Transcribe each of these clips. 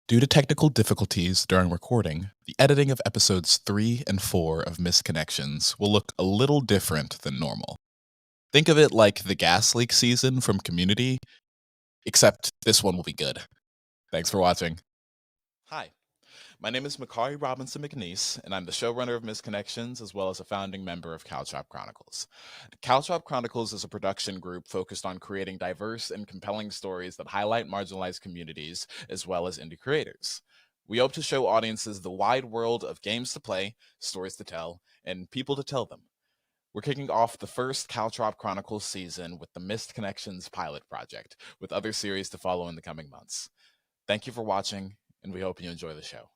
Due to technical difficulties during recording, the editing of episodes 3 and 4 of Misconnections will look a little different than normal. Think of it like the gas leak season from Community, except this one will be good. Thanks for watching. Hi, my name is Makari Robinson-McNeese, and I'm the showrunner of Misconnections as well as a founding member of Caltrop Chronicles. Caltrop Chronicles is a production group focused on creating diverse and compelling stories that highlight marginalized communities as well as indie creators. We hope to show audiences the wide world of games to play, stories to tell, and people to tell them. We're kicking off the first Caltrop Chronicles season with the Missed Connections pilot project, with other series to follow in the coming months. Thank you for watching, and we hope you enjoy the show.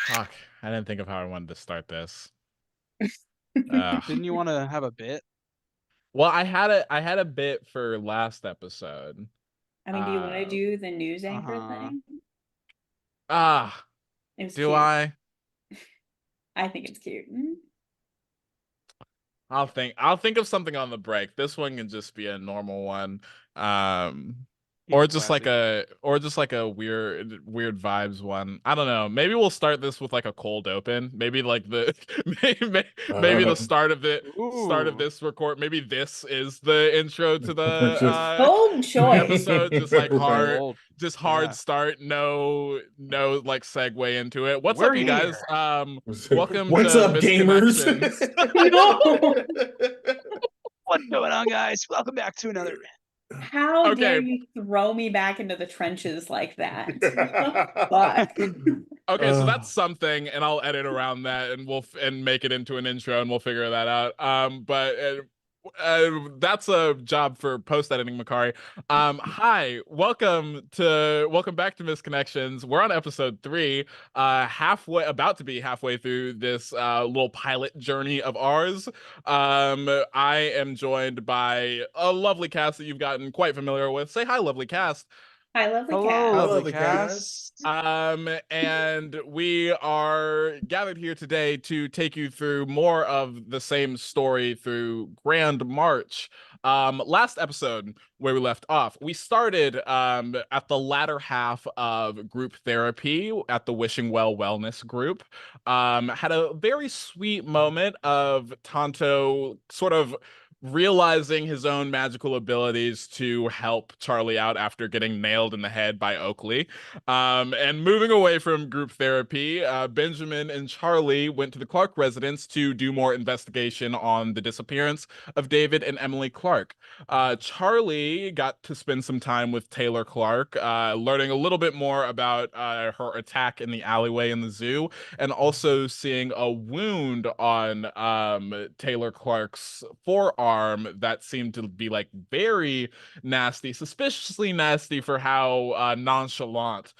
Fuck, I didn't think of how I wanted to start this. Didn't you want to have a bit? Well, I had a bit for last episode. I mean, do you want to do the news anchor thing? It was Do cute. I? I think it's cute. I'll think of something on the break. This one can just be a normal one. Or just like a weird vibes one. I don't know. Maybe we'll start this with like a cold open. Maybe like the maybe the start of this record. Maybe this is the intro to the bold choice. episode. Just like hard start. No like segue into it. What's up, you guys? Welcome. What's to up, gamers? What's going on, guys? Welcome back to another. How dare you throw me back into the trenches like that? But okay, so that's something, and I'll edit around that, and we'll make it into an intro, and we'll figure that out. But that's a job for post editing, Makari. Hi, welcome back to Misconnections. We're on episode 3, about to be halfway through this little pilot journey of ours. I am joined by a lovely cast that you've gotten quite familiar with. Say hi, lovely cast. Hi, lovely Hello, cast. lovely cast. And we are gathered here today to take you through more of the same story through Grand March. Last episode, where we left off, we started at the latter half of group therapy at the Wishing Well Wellness group. Had a very sweet moment of Tonto sort of realizing his own magical abilities to help Charlie out after getting nailed in the head by Oakley. And moving away from group therapy, Benjamin and Charlie went to the Clarke residence to do more investigation on the disappearance of David and Emily Clarke. Charlie got to spend some time with Taylor Clarke, learning a little bit more about her attack in the alleyway in the zoo, and also seeing a wound on Taylor Clarke's forearm that seemed to be like very nasty, suspiciously nasty for how nonchalant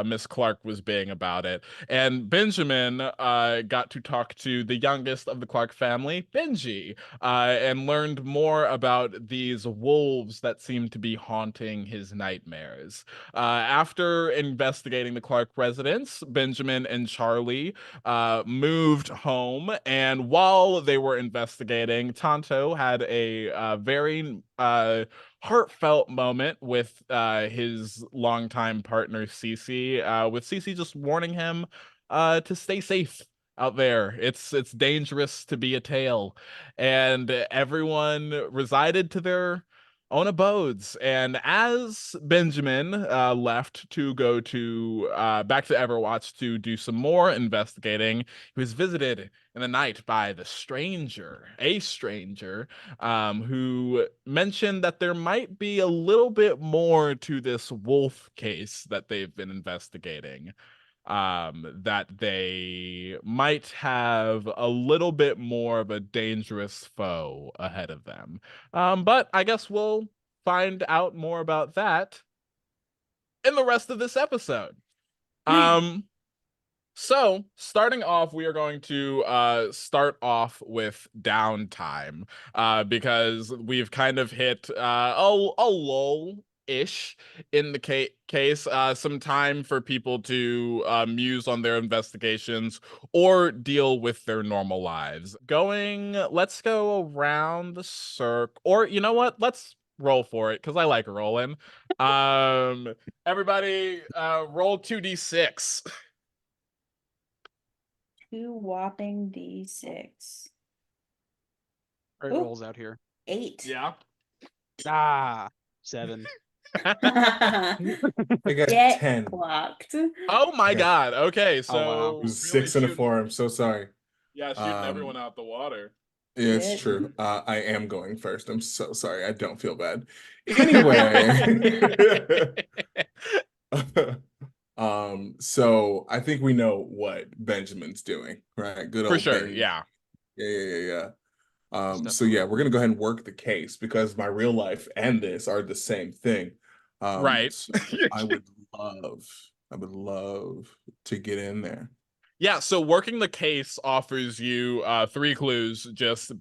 Miss Clarke was being about it. And Benjamin got to talk to the youngest of the Clarke family, Benji, and learned more about these wolves that seemed to be haunting his nightmares. After investigating the Clarke residence, Benjamin and Charlie moved home, and while they were investigating, Tonto had a very heartfelt moment with his longtime partner Cece, with Cece just warning him to stay safe out there. It's dangerous to be a tail, and everyone resided to their own abodes. And as Benjamin left to go to back to Everwatch to do some more investigating, he was visited in the night by a stranger, who mentioned that there might be a little bit more to this wolf case that they've been investigating. That they might have a little bit more of a dangerous foe ahead of them. But I guess we'll find out more about that in the rest of this episode. So starting off, we are going to start off with downtime, because we've kind of hit a lull-ish in the case, some time for people to muse on their investigations or deal with their normal lives. Let's go around the circle, or you know what? Let's roll for it because I like rolling. Everybody, roll 2d6. 2 whopping D6. Great Ooh. rolls out here. 8. Yeah. 7. I got Get 10. blocked. Oh my Okay. God. Okay, so wow. It was really 6 and a shooting- 4. I'm so sorry. Yeah, shooting everyone out the water. Yeah, it's Good. true. I am going first. I'm so sorry. I don't feel bad. Anyway. So I think we know what Benjamin's doing, right? Good For old sure, Benji. yeah. Yeah. Step So yeah, we're gonna go ahead and work the case because my real life and this are the same thing. Right. So I would love to get in there. Yeah, so working the case offers you 3 clues, just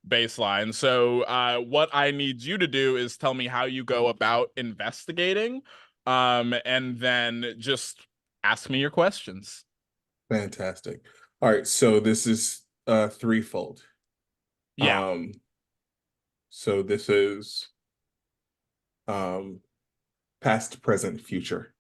baseline. So what I need you to do is tell me how you go about investigating, and then just ask me your questions. Fantastic. All right, so this is threefold. Yeah. So this is past, present, future.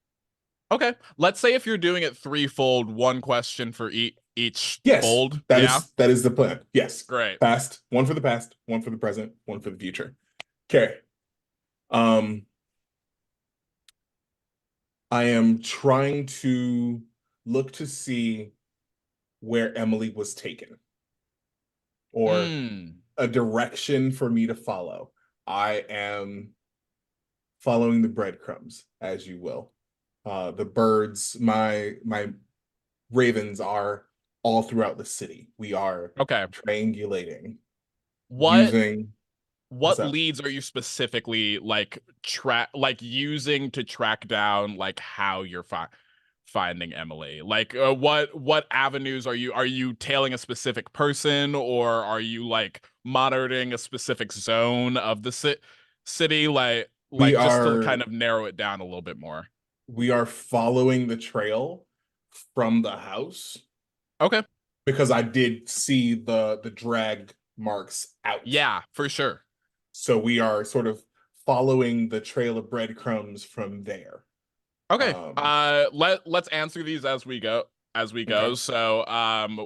Okay. Let's say if you're doing it threefold, 1 question for each Yes, fold. that Yeah. is the plan. Yes. Great. Past, 1 for the past, 1 for the present, 1 for the future. Okay. I am trying to look to see where Emily was taken, or a direction for me to follow. I am following the breadcrumbs, as you will. The birds, my ravens are all throughout the city. We are Okay. triangulating. What What's up? leads are you specifically using to track down how you're finding Emily? What avenues are you tailing a specific person, or are you monitoring a specific zone of the city? Just to kind of narrow it down a little bit more. We are following the trail from the house. Okay. Because I did see the drag marks out. Yeah, for sure. So we are sort of following the trail of breadcrumbs from there. Okay. Let's answer these as we go. Okay. So,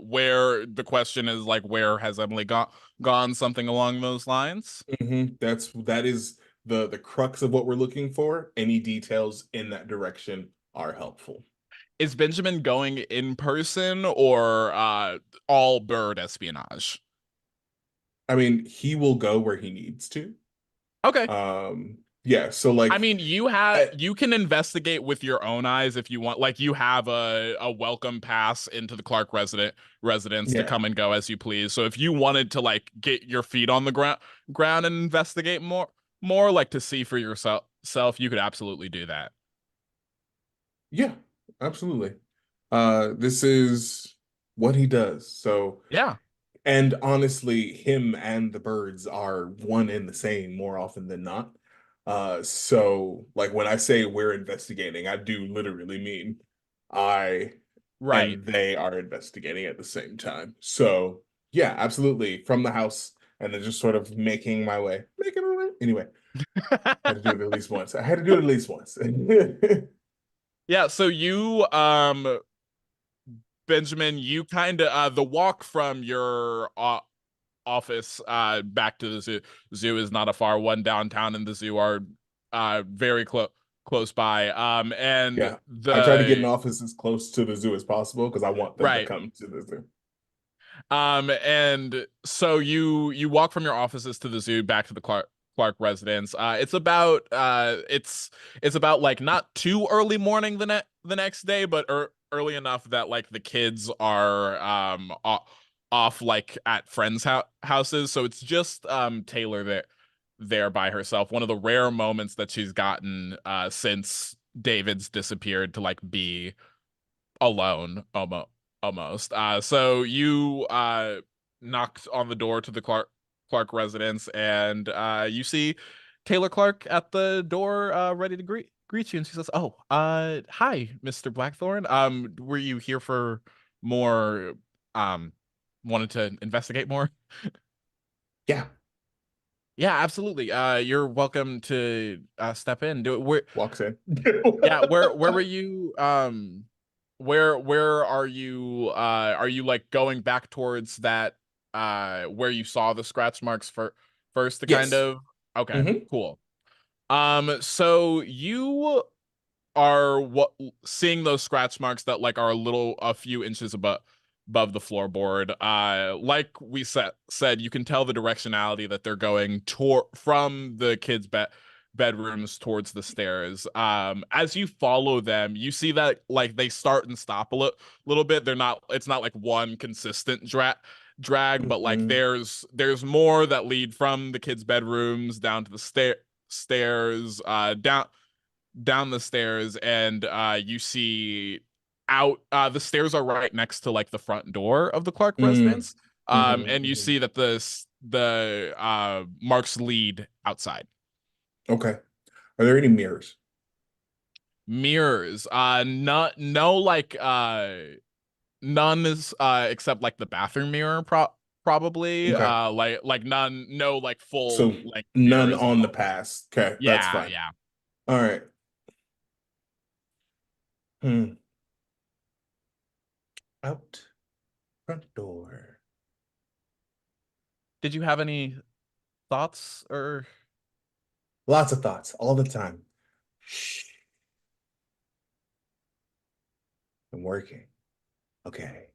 where the question is where has Emily gone? Something along those lines. That is the crux of what we're looking for. Any details in that direction are helpful. Is Benjamin going in person or all bird espionage? I mean, he will go where he needs to. Okay. Yeah, so I mean, you can investigate with your own eyes if you want. You have a welcome pass into the Clarke residence to come and go as you please. So if you wanted to get your feet on the ground and investigate more to see for yourself, you could absolutely do that. Yeah, absolutely. This is what he does. So yeah. And honestly, him and the birds are one and the same more often than not. So when I say we're investigating, I do literally mean and they are investigating at the same time. So yeah, absolutely. From the house and then just sort of making my way. Anyway, I had to do it at least once. Yeah, so you Benjamin, you kind of the walk from your office back to the zoo. Zoo is not a far one downtown, and the zoo are very close by. And Yeah, the I try to get an office as close to the zoo as possible because I want them to right. come to the zoo. And so you walk from your offices to the zoo back to the Clarke residence. It's about like not too early morning the next day, but early enough that like the kids are off like at friends' houses. So it's just Taylor there by herself. One of the rare moments that she's gotten since David's disappeared to like be alone almost. So you knocked on the door to the Clarke residence, and you see Taylor Clarke at the door, ready to greet you. And she says, "Oh, hi, Mr. Blackthorn. Were you here for more? Wanted to investigate more?" Yeah, Yeah, absolutely. You're welcome to step in. walks in. Yeah, where were you where are you like going back towards that where you saw the scratch marks first to kind Yes. of okay, Mhm. cool. So you are seeing those scratch marks that like are a few inches above the floorboard. Like we said, you can tell the directionality that they're going from the kids' bedrooms towards the stairs. As you follow them, you see that like they start and stop a little bit. It's not like one consistent drag, but like Mhm. there's more that lead from the kids' bedrooms down to the stairs, down the stairs, and you see out the stairs are right next to like the front door of the Clarke Mhm. residence. And you Mhm. see that the marks lead outside. Okay. Are there any mirrors? Mirrors, not no like none is except like the bathroom mirror probably Okay. like none, no like full So length none mirrors at on the all. pass. Okay, that's Yeah, fine. yeah. All right. Out front door. Did you have any thoughts or Lots of thoughts all the time. Shh. I'm working. Okay.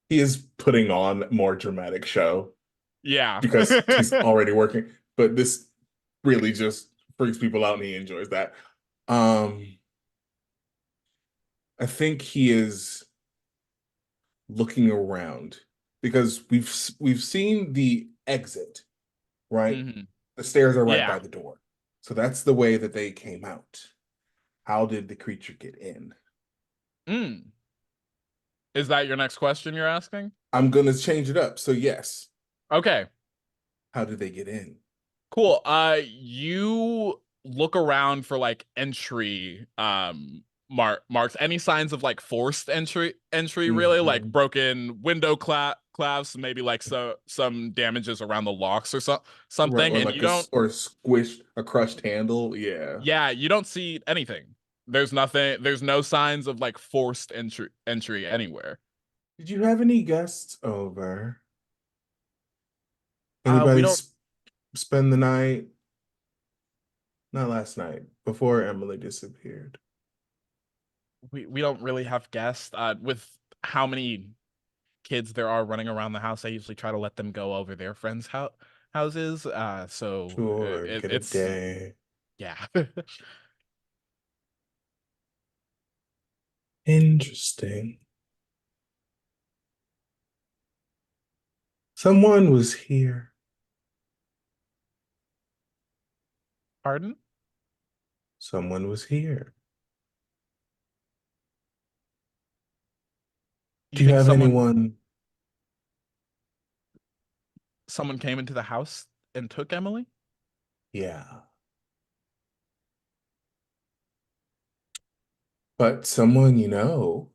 He is putting on more dramatic show yeah. because he's already working, but this really just freaks people out and he enjoys that. I think he is looking around because we've seen the exit, right? Mhm. The stairs are right Yeah. by the door. So that's the way that they came out. How did the creature get in? Mm. Is that your next question you're asking? I'm gonna change it up. So yes, Okay, how did they get in? cool. You look around for like entry marks, any signs of like forced entry really, like Mhm. broken window clasps, maybe like some damages around the locks or Right, something, or and like or squished a crushed handle. Yeah. you don't see anything. There's no signs of like forced entry anywhere. Did you have any guests over? We Anybody don't spend the night? Not last night, before Emily disappeared. we don't really have guests. With how many kids there are running around the house, I usually try to let them go over their friends' houses. So Sure, get a it's day. yeah. Interesting. Someone was here. Pardon? Someone was here. You Do you think have anyone? someone came into the house and took Emily? Yeah. But someone you know.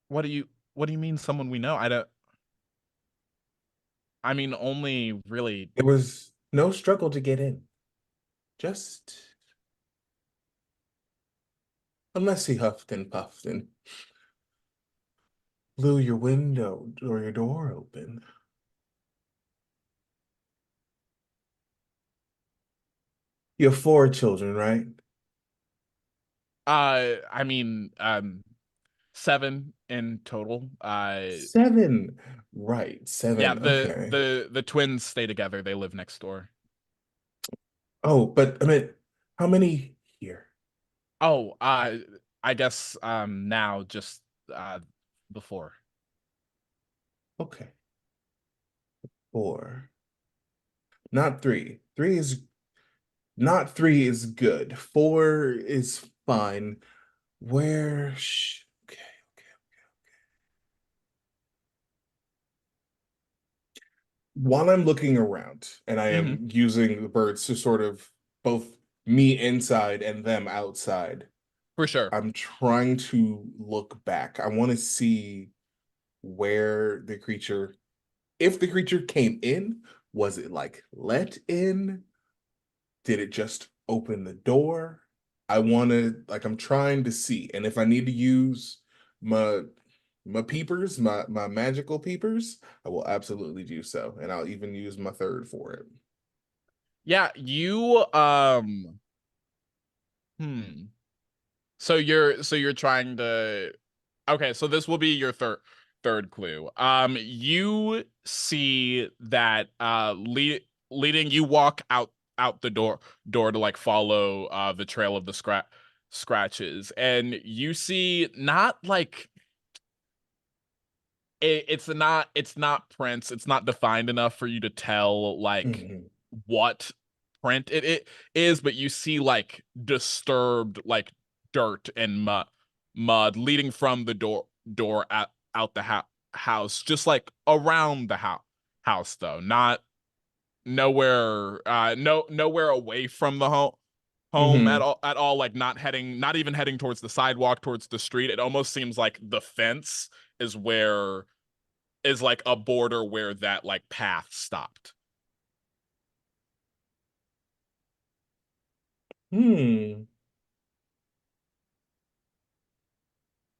What do you mean someone we know? I mean only really There was no struggle to get in. Just unless he huffed and puffed and blew your window or your door open. You have 4 children, right? I mean, 7 in total. 7. Right, Yeah, 7. the Okay. the twins stay together. They live next door. Oh, but I mean, how many here? Oh, I guess now just before. Okay. 4. Not 3. 3 is good. 4 is fine. Where? Okay, okay. While I'm looking around and I Mm-hmm. am using the birds to sort of both me inside and them outside, For sure. I'm trying to look back. I want to see where the creature, if the creature came in, was it like let in? Did it just open the door? I'm trying to see. And if I need to use my peepers, my magical peepers, I will absolutely do so. And I'll even use my 3rd for it. Yeah, you So you're trying to Okay, so this will be your third clue. You see that leading you walk out the door to like follow the trail of the scratches, and you see not like it's not prints, it's not defined enough for you to tell like Mhm. what print it is, but you see like disturbed like dirt and mud leading from the door out the house, just like around the house though, not nowhere nowhere away from the home Mhm. at all, like not even heading towards the sidewalk, towards the street. It almost seems like the fence is where is like a border where that like path stopped. Hmm.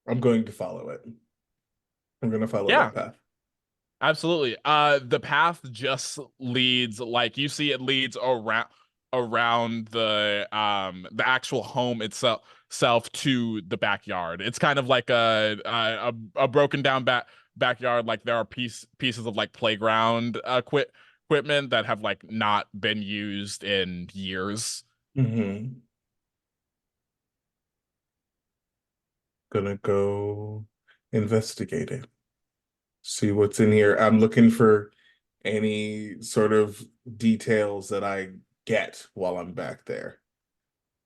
I'm going to follow it. I'm going to follow Yeah, that path. absolutely. The path just leads, like you see it leads around the actual home itself to the backyard. It's kind of like a broken down backyard. Like there are pieces of like playground equipment that have like not been used in years. Mm-hmm. Gonna go investigate it. See what's in here. I'm looking for any sort of details that I get while I'm back there.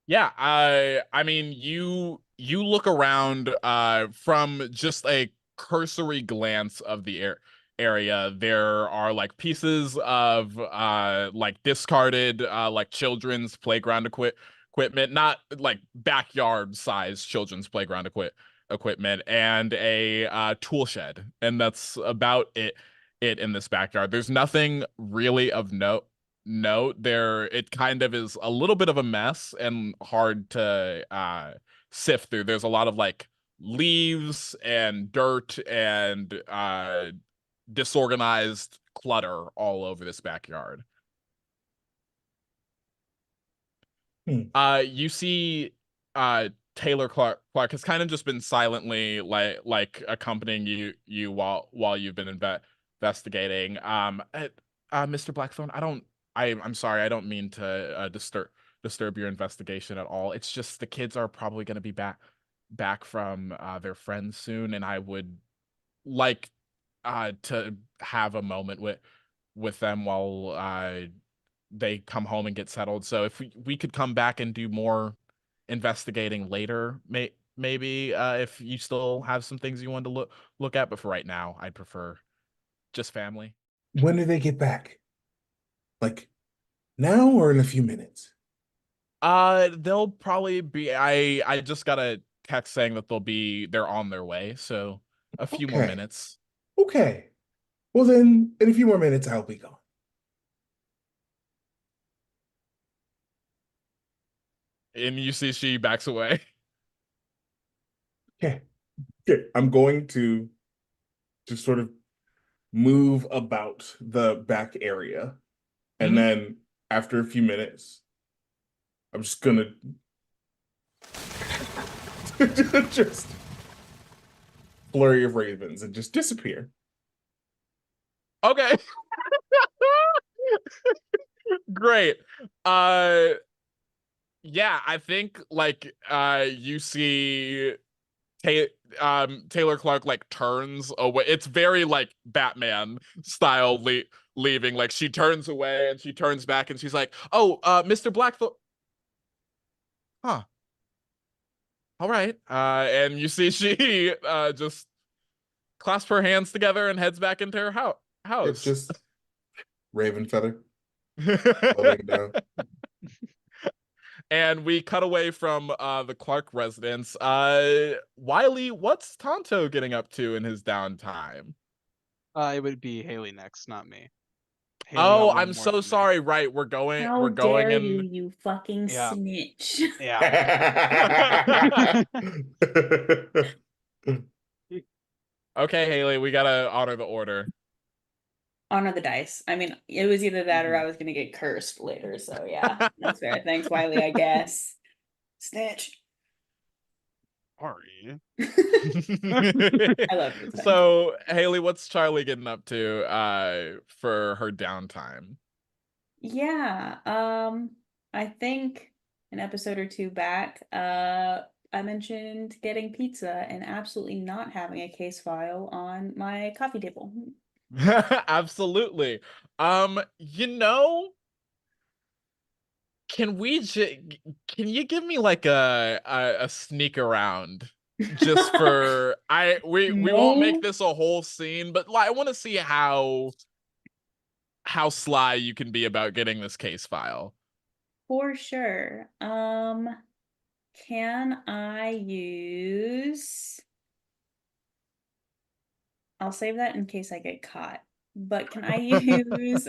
Yeah, I mean you look around from just a cursory glance of the area. There are like pieces of like discarded like children's playground equipment, not like backyard size children's playground equipment, and a tool shed. And that's about it in this backyard. There's nothing really of note there. It kind of is a little bit of a mess and hard to sift through. There's a lot of like leaves and dirt and disorganized clutter all over this backyard. Hmm. You see Taylor Clarke has kind of just been silently accompanying you while you've been investigating. Mr. Blackthorn, I'm sorry, I don't mean to disturb your investigation at all. It's just the kids are probably going to be back from their friends soon, and I would like to have a moment with them while they come home and get settled. So if we could come back and do more investigating later, maybe if you still have some things you want to look at, but for right now, I'd prefer just family. When do they get back? Like now or in a few minutes? They'll probably be. I just got a text saying that they're on their way, so a few more Okay. minutes. Okay. Well then, in a few more minutes, I'll be gone. And you see she backs away. Okay. Okay. I'm going to just sort of move about the back area. And then after a few minutes, I'm just gonna just flurry of ravens and just disappear. Okay. Great. Yeah, I think like you see Taylor Clarke like turns away. It's very like Batman style leaving. Like she turns away and she turns back and she's like, "Oh, Mr. Blackthorn." Huh. All right. And you see she just clasps her hands together and heads back into her It's house. just raven feather floating down. And we cut away from the Clarke residence. Wylie, what's Tonto getting up to in his downtime? It would be Haelley next, not me. Haelley got Oh, one I'm more so than me. sorry. Right, we're going How dare in. you fucking Yeah. snitch. Yeah. Okay, Haelley, we gotta honor the order. Honor the dice. I mean, it was either that or Mhm. I was gonna get cursed later. So yeah, that's fair. Thanks, Wylie, I guess. Snitch. Sorry. I love you. Thanks. So, Haelley, what's Charlie getting up to for her downtime? Yeah, I think an episode or two back, I mentioned getting pizza and absolutely not having a case file on my coffee table. Absolutely. You know, can you give me like a sneak around just for we won't make No. this a whole scene, but like, I want to see how sly you can be about getting this case file. For sure. Can I use... I'll save that in case I get caught. But can I use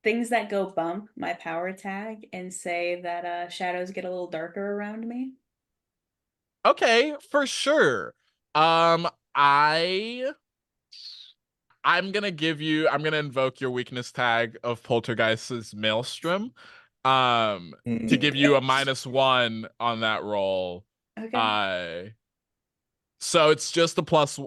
things that go bump my power tag and say that shadows get a little darker around me? Okay, for sure. I I'm gonna invoke your weakness tag of Poltergeist's Maelstrom. To give you a -1 on that roll. Okay. So it's just a plus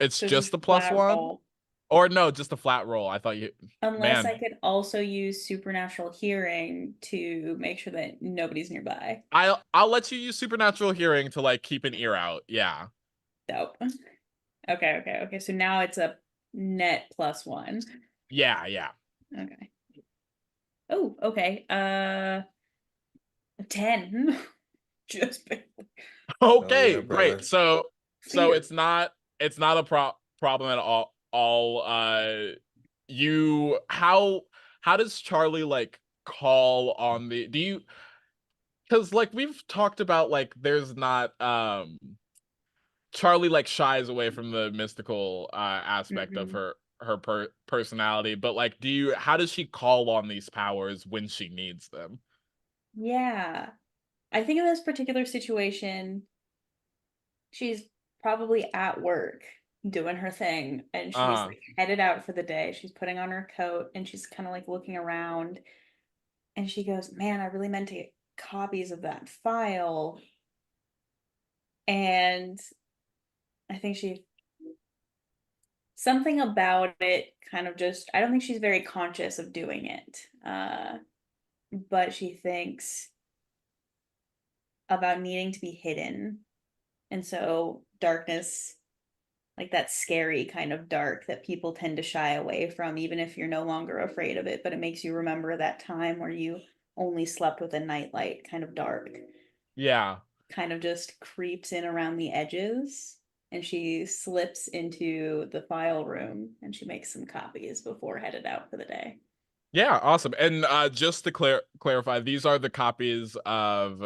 it's So just just a flat +1? roll. Or no, just a flat roll. I thought you Unless I man. could also use supernatural hearing to make sure that nobody's nearby. I'll let you use supernatural hearing to like keep an ear out. Yeah. Dope. Okay. So now it's a net +1. Yeah. Okay. Oh, okay. 10. Just barely. Okay, yeah, great. brother. So Fear. it's not a problem at all. You how does Charlie like call on the do you because like we've talked about like there's not Charlie like shies away from the mystical aspect of Mhm. her personality, but like how does she call on these powers when she needs them? Yeah. I think in this particular situation, she's probably at work doing her thing and she's Uh like headed out for the day. She's putting on her coat and she's kind of like looking around and she goes, "Man, I really meant to get copies of that file." And I think something about it kind of just, I don't think she's very conscious of doing it. But she thinks about needing to be hidden. And so darkness, like that scary kind of dark that people tend to shy away from, even if you're no longer afraid of it, but it makes you remember that time where you only slept with a nightlight, kind of dark, yeah. kind of just creeps in around the edges. And she slips into the file room and she makes some copies before headed out for the day. Yeah, awesome. And just to clarify, these are the copies of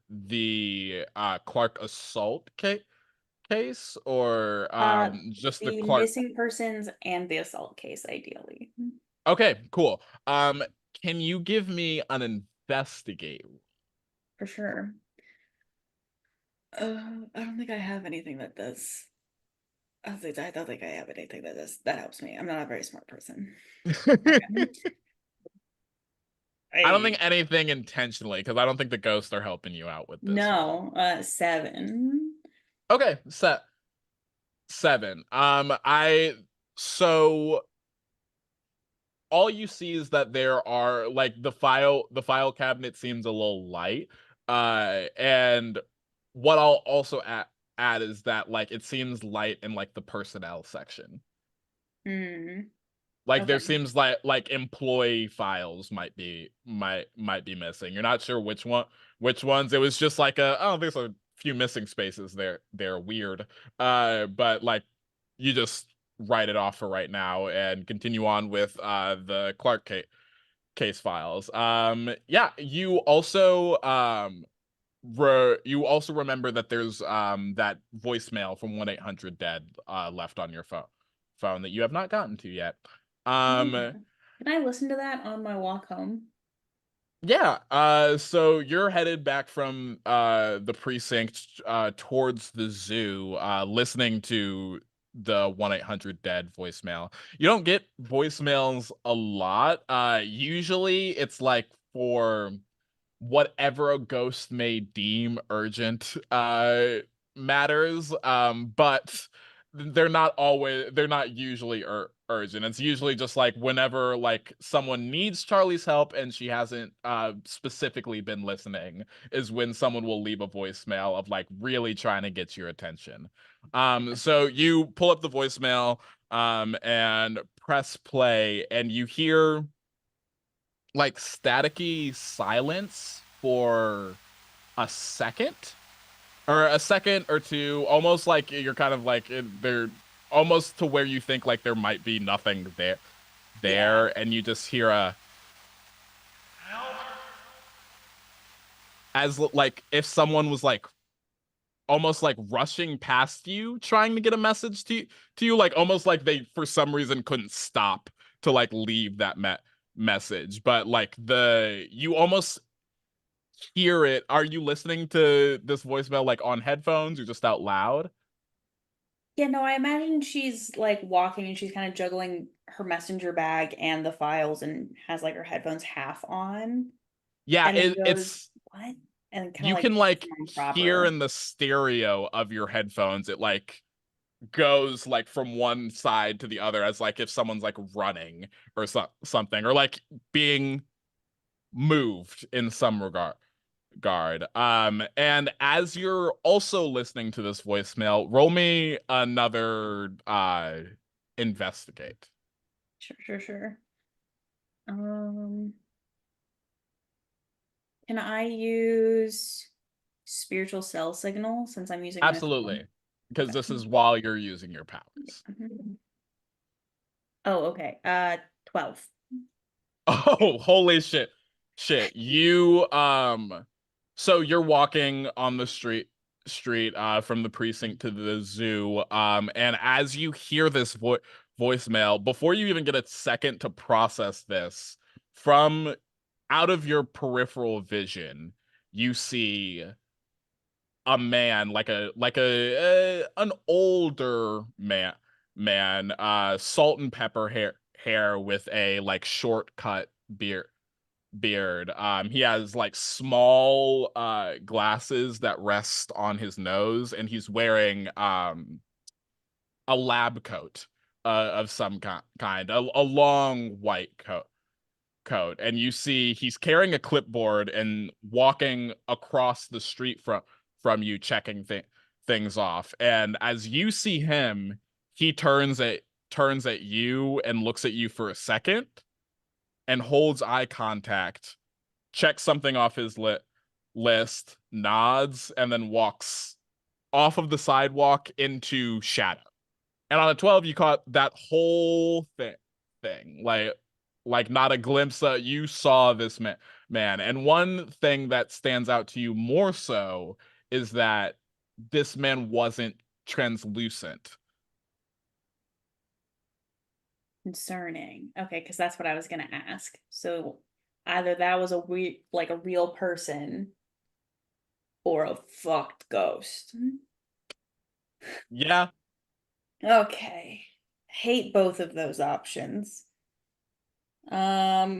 the Clarke assault case or just the The Clarke. missing persons and the assault case, ideally. Okay, cool. Can you give me an investigate? For sure. I don't think I have anything that does. I don't think I have anything that helps me. I'm not a very smart person. I don't think anything intentionally, because I don't think the ghosts are helping you out with this. No, 7. Okay, 7. So all you see is that there are like the file cabinet seems a little light. And what I'll also add is that like it seems light in like the personnel section. Like there Okay. seems like employee files might be missing. You're not sure which ones. It was just like there's a few missing spaces there. They're weird. But like you just write it off for right now and continue on with the Clarke case files. Yeah, you also remember that there's that voicemail from 1-800-DEAD left on your phone that you have not gotten to yet. Can I listen to that on my walk home? Yeah, so you're headed back from the precinct towards the zoo, listening to the 1-800-DEAD voicemail. You don't get voicemails a lot. Usually it's like for whatever a ghost may deem urgent matters, but they're not usually urgent. It's usually just like whenever like someone needs Charlie's help and she hasn't specifically been listening is when someone will leave a voicemail of like really trying to get your attention. So you pull up the voicemail and press play, and you hear like staticky silence for a second or two, almost like you're kind of like they're almost to where you think like there might be nothing there, Yeah. and you just hear a as like if someone was like almost like rushing past you trying to get a message to you, like almost like they for some reason couldn't stop to like leave that message, but like you almost hear it. Are you listening to this voicemail like on headphones or just out loud? Yeah, no, I imagine she's like walking and she's kind of juggling her messenger bag and the files and has like her headphones half on. Yeah, And then goes, it's what? And kind of you like can like hear proper. in the stereo of your headphones it like goes like from one side to the other as like if someone's like running or something or like being moved in some regard. And as you're also listening to this voicemail, roll me another investigate. Sure. Can I use spiritual cell signal since I'm using my Absolutely, phone? because Okay. this is while you're using your powers. Oh, okay. 12. Oh, holy shit. You so you're walking on the street from the precinct to the zoo, and as you hear this voicemail, before you even get a second to process this, from out of your peripheral vision, you see a man like an older man, salt and pepper hair with a like shortcut beard. He has like small glasses that rest on his nose, and he's wearing a lab coat of some kind, a long white coat. And you see he's carrying a clipboard and walking across the street from you, checking things off. And as you see him, he turns at you and looks at you for a second and holds eye contact, checks something off his list, nods, and then walks off of the sidewalk into shadow. And on a 12, you caught that whole thing. Like not a glimpse of you saw this man. And one thing that stands out to you more so is that this man wasn't translucent. Concerning. Okay, because that's what I was gonna ask. So either that was a real person, or a fucked ghost. Yeah. Okay. Hate both of those options. But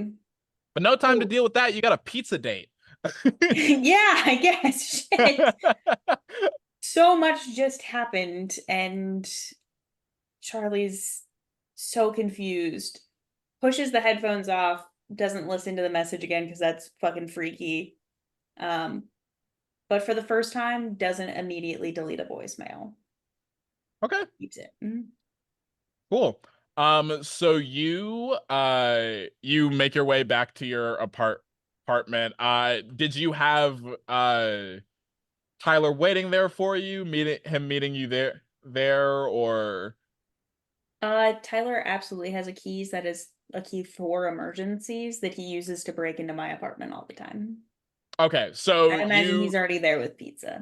no time to deal with that. You got a pizza date. Yeah, I guess. Shit. So much just happened, and Charlie's so confused. Pushes the headphones off, doesn't listen to the message again because that's fucking freaky. But for the first time, doesn't immediately delete a voicemail. Okay. Keeps it. Cool. So you make your way back to your apartment. Did you have Tyler waiting there for you, meeting you there, or Tyler absolutely has a keys that is a key for emergencies that he uses to break into my apartment all the time. okay, so I imagine he's already there with pizza.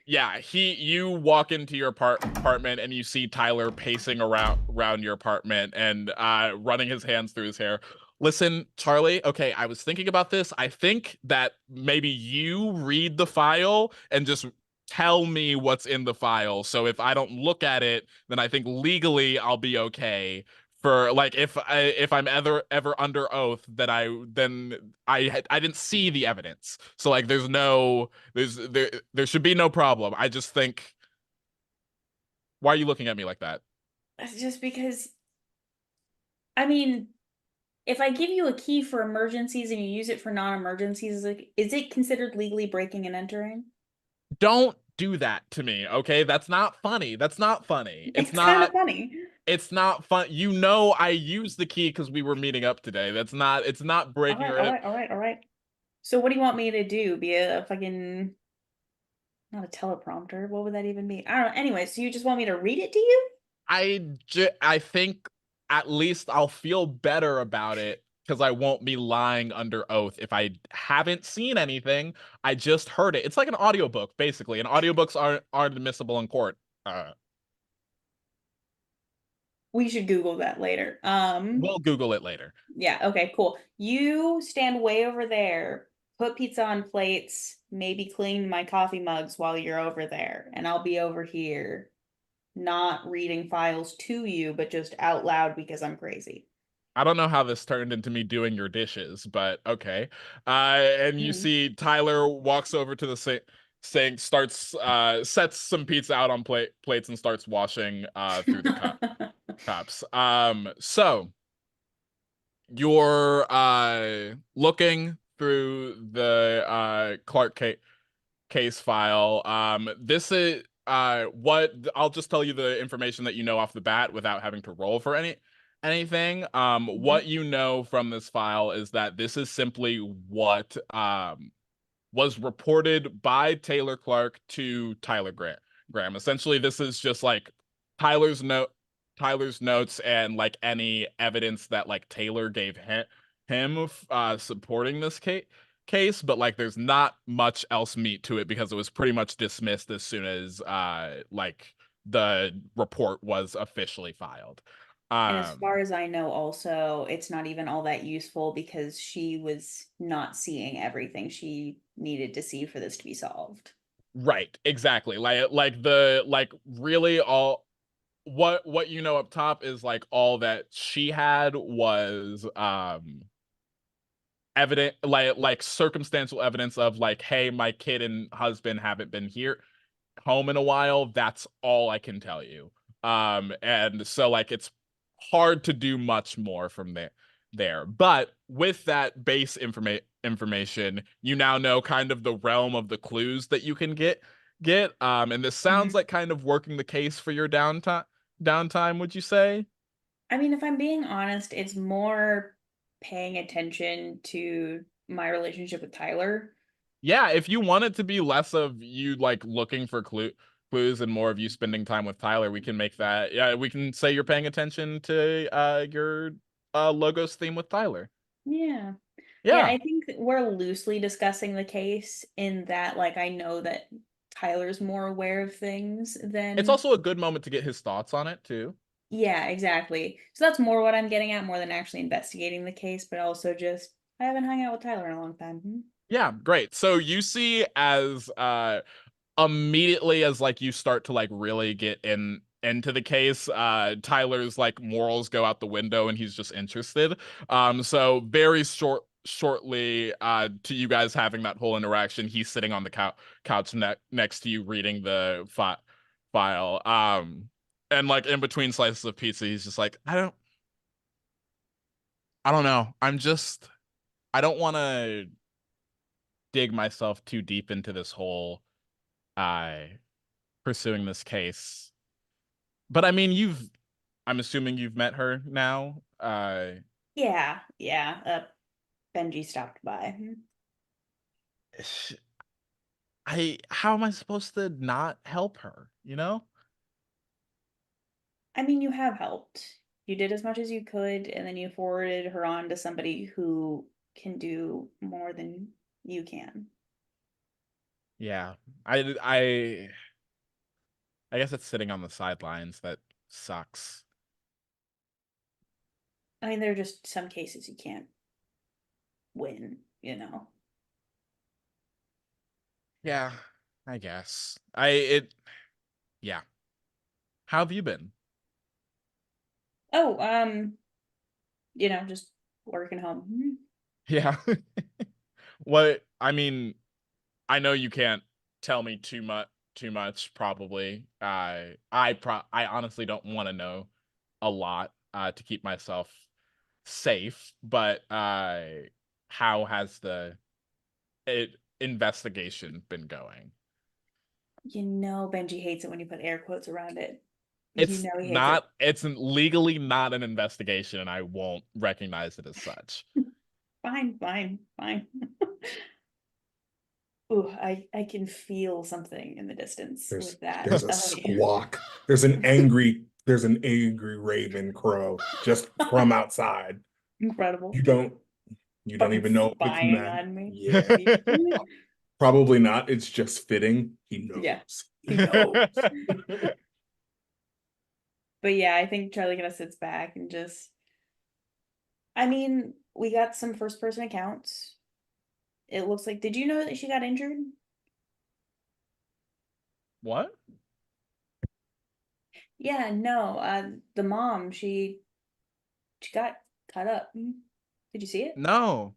Yeah, you walk into your apartment and you see Tyler pacing around your apartment and running his hands through his hair. Listen, Charlie, okay, I was thinking about this. I think that maybe you read the file and just tell me what's in the file. So if I don't look at it, then I think legally I'll be okay. For like if I'm ever under oath that I didn't see the evidence. So like there should be no problem. I just think, why are you looking at me like that? Just because, I mean, if I give you a key for emergencies and you use it for non-emergencies, is it considered legally breaking and entering? Don't do that to me, okay? That's not funny. That's not funny. It's kind of funny. It's not fun. You know, I used the key because we were meeting up today. It's not breaking All right. So what do you want me to do? Be a fucking, not a teleprompter. What would that even be? I don't know. Anyway, so you just want me to read it to you? I think at least I'll feel better about it because I won't be lying under oath if I haven't seen anything. I just heard it. It's like an audiobook, basically, and audiobooks aren't admissible in court. We should Google that later. We'll Google it later. Yeah, okay, cool. You stand way over there, put pizza on plates, maybe clean my coffee mugs while you're over there, and I'll be over here not reading files to you, but just out loud because I'm crazy. I don't know how this turned into me doing your dishes, but okay. And you see Tyler walks over to the sink, starts sets some pizza out on plates and starts washing through the cups. So you're looking through the Clarke Case file. This is what I'll just tell you the information that you know off the bat without having to roll for anything. What you know from this file is that this is simply what was reported by Taylor Clarke to Tyler Graham. Essentially, this is just like Tyler's notes and like any evidence that like Taylor gave him supporting this case, but like there's not much else meat to it because it was pretty much dismissed as soon as like the report was officially filed. And as far as I know, also, it's not even all that useful because she was not seeing everything she needed to see for this to be solved. Right, exactly. Like really all what you know up top is like all that she had was evident like circumstantial evidence of like, hey, my kid and husband haven't been home in a while. That's all I can tell you. And so like it's hard to do much more from there. But with that base information, you now know kind of the realm of the clues that you can get. And this sounds like kind of working the case for your downtime, would you say? I mean, if I'm being honest, it's more paying attention to my relationship with Tyler. Yeah, if you want it to be less of you like looking for clues and more of you spending time with Tyler, we can make that. Yeah, we can say you're paying attention to your logos theme with Tyler. Yeah. Yeah. Yeah, I think we're loosely discussing the case in that, like, I know that Tyler's more aware of things than... It's also a good moment to get his thoughts on it, too. Yeah, exactly. So that's more what I'm getting at, more than actually investigating the case, but also just, I haven't hung out with Tyler in a long time. Yeah, great. So you see as immediately as like you start to like really get into the case, Tyler's like morals go out the window and he's just interested. So very shortly to you guys having that whole interaction, he's sitting on the couch next to you reading the file. And like in between slices of pizza, he's just like, I don't know. I don't want to dig myself too deep into this whole pursuing this case. But I mean, I'm assuming you've met her now. Yeah. Benji stopped by. How am I supposed to not help her, you know? I mean, you have helped. You did as much as you could, and then you forwarded her on to somebody who can do more than you can. Yeah. I guess it's sitting on the sidelines that sucks. I mean, there are just some cases you can't win, you know. Yeah, I guess. Yeah. How have you been? Oh, just working home. Yeah. What I mean, I know you can't tell me too much probably. I honestly don't want to know a lot to keep myself safe, but how has the investigation been going? You know, Benji hates it when you put air quotes around it. It's You know he hates not it's legally not an investigation and I won't recognize it as such. Fine. Ooh, I can feel something in the distance with that. There's a squawk. There's an angry raven crow just from outside. Incredible. You don't even know it's spying meant. on me. Yeah. Probably not. It's just fitting. He knows. Yeah. He knows. But yeah, I think Charlie kind of sits back and just, I mean, we got some first person accounts. It looks like, did you know that she got injured? What? Yeah, no, the mom, she got cut up. Did you see it? No.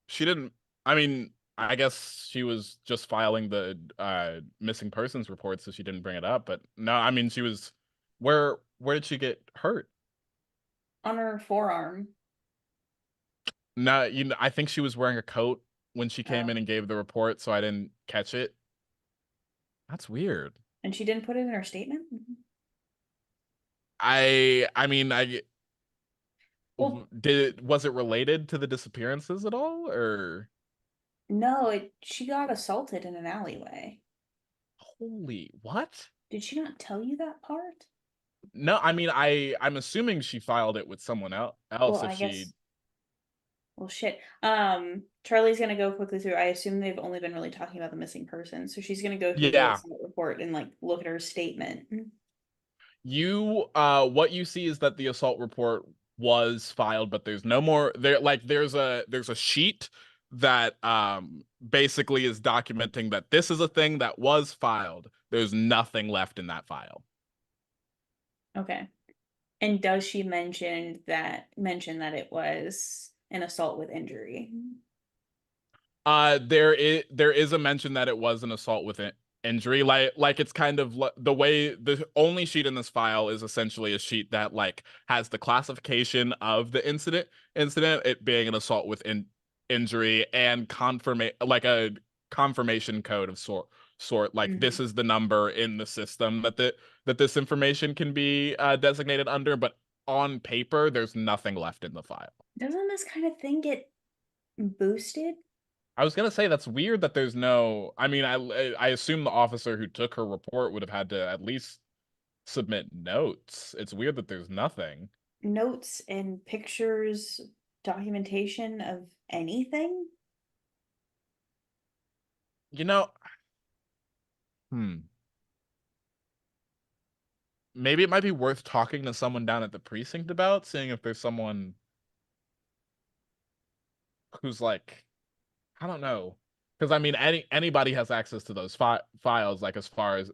She didn't. I mean, I guess she was just filing the missing persons report, so she didn't bring it up, but no, I mean she was where did she get hurt? On her forearm. No, I think she was wearing a coat when she came in and gave the report, so I didn't catch it. That's weird. And she didn't put it in her statement? I mean, Well, was it related to the disappearances at all, or? No, she got assaulted in an alleyway. Holy, what? Did she not tell you that part? No, I mean, I'm assuming she filed it with someone else Well, if I she. guess. Well, shit. Charlie's gonna go quickly through. I assume they've only been really talking about the missing person, so she's gonna go through the assault report and like look at her statement. What you see is that the assault report was filed, but there's no more there. Like there's a sheet that basically is documenting that this is a thing that was filed. There's nothing left in that file. Okay. And does she mention that it was an assault with injury? There is a mention that it was an assault with injury. Like it's kind of the way the only sheet in this file is essentially a sheet that like has the classification of the incident, it being an assault with injury, and like a confirmation code of sort like this is the number in the system that this information can be designated under, but on paper there's nothing left in the file. Doesn't this kind of thing get boosted? I was gonna say that's weird that there's no. I mean, I assume the officer who took her report would have had to at least submit notes. It's weird that there's nothing. Notes and pictures, documentation of anything? You know, maybe it might be worth talking to someone down at the precinct about, seeing if there's someone who's like, I don't know. Because I mean, anybody has access to those files, like as far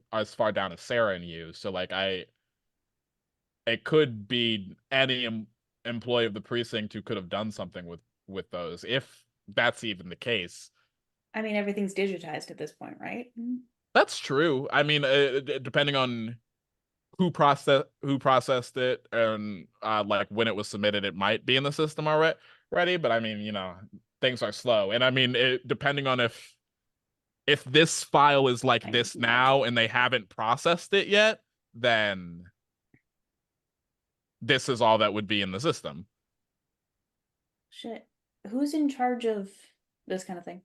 down as Sarah and you. So like it could be any employee of the precinct who could have done something with those, if that's even the case. I mean, everything's digitized at this point, right? That's true. I mean, depending on who processed it and like when it was submitted, it might be in the system already. But I mean, things are slow, and I mean, depending on if this file is like this now and they haven't processed it yet, then this is all that would be in the system. Shit. Who's in charge of this kind of thing?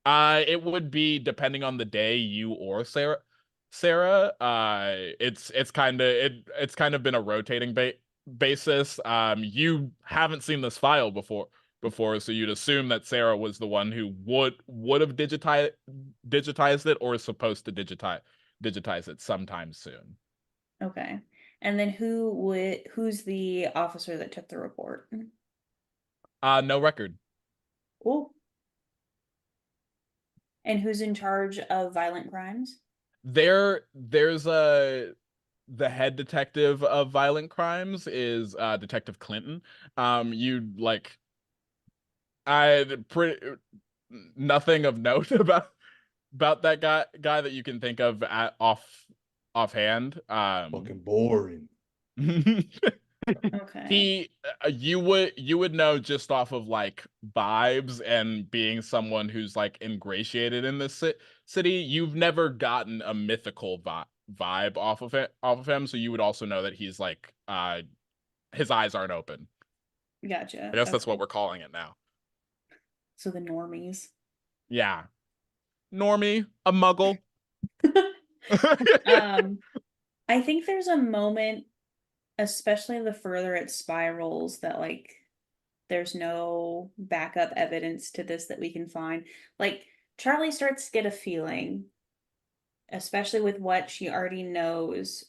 It would be depending on the day, you or Sarah. It's kind of been a rotating basis. You haven't seen this file before, so you'd assume that Sarah was the one who would have digitized it, or is supposed to digitize it sometime soon. Okay. And then who's the officer that took the report? No record. Cool. And who's in charge of violent crimes? There's the head detective of violent crimes is Detective Clinton. Nothing of note about that guy that you can think of offhand. Fucking boring. Okay. You would know just off of like vibes and being someone who's like ingratiated in this city. You've never gotten a mythical vibe off of him, so you would also know that he's like his eyes aren't open. Gotcha. I guess that's what we're calling it now. So the normies. Yeah. Normie, a muggle. I think there's a moment, especially the further it spirals, that like there's no backup evidence to this that we can find. Like Charlie starts to get a feeling, especially with what she already knows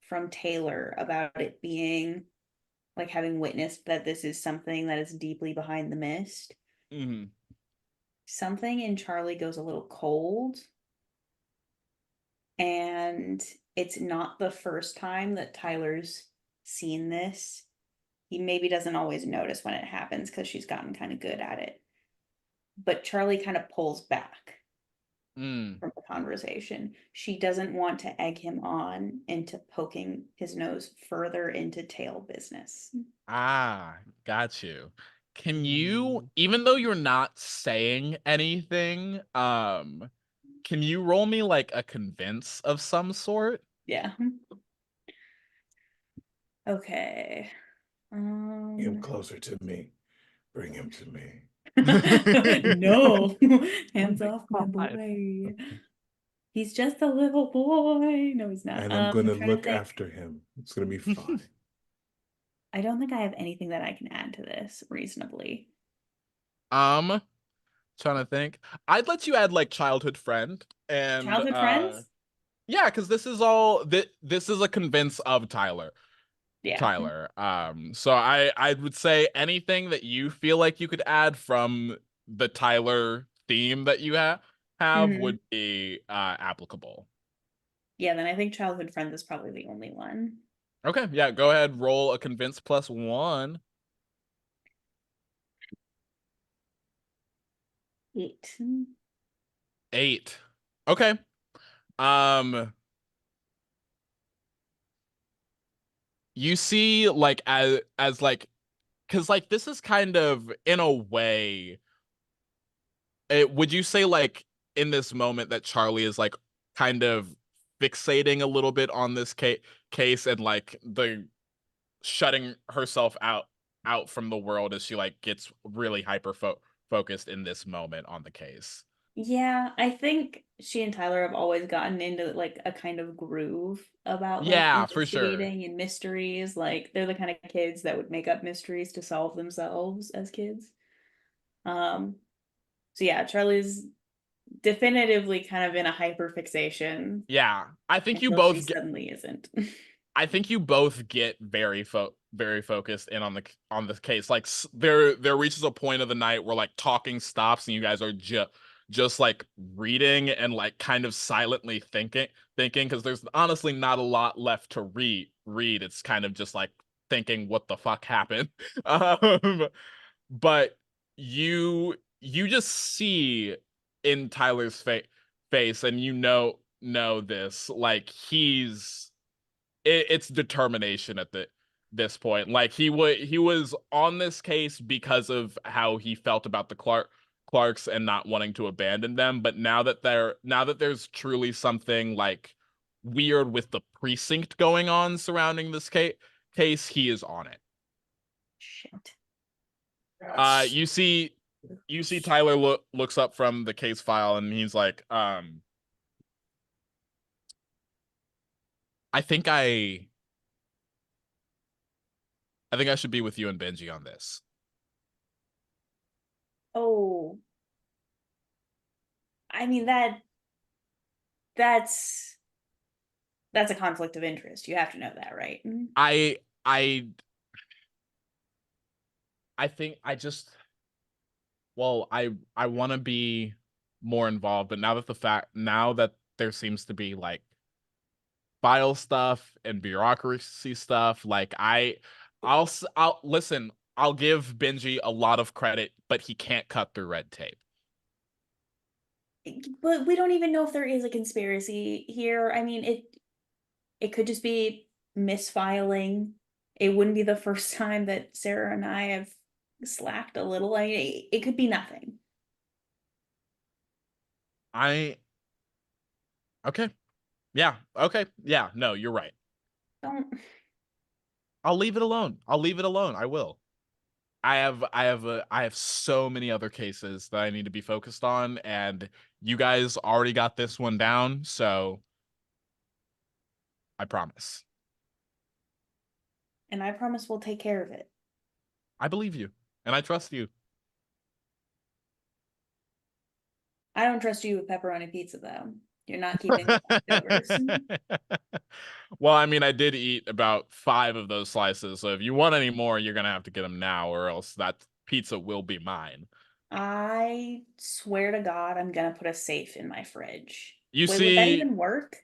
from Taylor about it being like having witnessed that this is something that is deeply behind the mist. Mm-hmm. Something in Charlie goes a little cold. And it's not the first time that Tyler's seen this. He maybe doesn't always notice when it happens because she's gotten kind of good at it. But Charlie kind of pulls back from the conversation. She doesn't want to egg him on into poking his nose further into tail business. Ah, got you. Can you, even though you're not saying anything, can you roll me like a convince of some sort? Yeah. Okay. Bring him closer to me. Bring him to me. No. Hands off my boy. He's just a little boy. No, he's not. And I'm gonna trying to look think. after him. It's gonna be fine. I don't think I have anything that I can add to this reasonably. Trying to think. I'd let you add like childhood friend and Childhood friends? Yeah, because this is a convince of Tyler. Yeah. Tyler. So I would say anything that you feel like you could add from the Tyler theme that you have would be applicable. Yeah, then I think childhood friend is probably the only one. Okay, yeah, go ahead, roll a convince +1. 8. Okay. You see like as like, because like this is kind of in a way, would you say like in this moment that Charlie is like kind of fixating a little bit on this case and like the shutting herself out from the world as she like gets really hyper focused in this moment on the case? Yeah, I think she and Tyler have always gotten into like a kind of groove about like Yeah, for sure. investigating and mysteries. Like they're the kind of kids that would make up mysteries to solve themselves as kids. So yeah, Charlie's definitively kind of in a hyper fixation. Yeah, I think you until she both suddenly isn't. I think you both get very focused in on the case. Like there reaches a point of the night where like talking stops and you guys are just like reading and like kind of silently thinking because there's honestly not a lot left to read. It's kind of just like thinking what the fuck happened. But you just see in Tyler's face, and know this, like it's determination at this point. Like he was on this case because of how he felt about the Clarks and not wanting to abandon them, but now that there's truly something like weird with the precinct going on surrounding this case, he is on it. Shit. You see Tyler looks up from the case file, and he's like, I think I should be with you and Benji on this. Oh, I mean that's a conflict of interest. You have to know that, right? I think I just, well, I want to be more involved, but now that there seems to be like file stuff and bureaucracy stuff, like I'll listen, I'll give Benji a lot of credit, but he can't cut through red tape. But we don't even know if there is a conspiracy here. I mean, it could just be misfiling. It wouldn't be the first time that Sarah and I have slacked a little. It could be nothing. Okay. Yeah. Okay. Yeah. No, you're right. Don't. I'll leave it alone. I will. I have so many other cases that I need to be focused on, and you guys already got this one down, so I promise. And I promise we'll take care of it. I believe you, and I trust you. I don't trust you with pepperoni pizza, though. You're not keeping the leftovers. Well, I mean, I did eat about 5 of those slices, so if you want any more, you're gonna have to get them now, or else that pizza will be mine. I swear to God, I'm gonna put a safe in my fridge. Would that even work?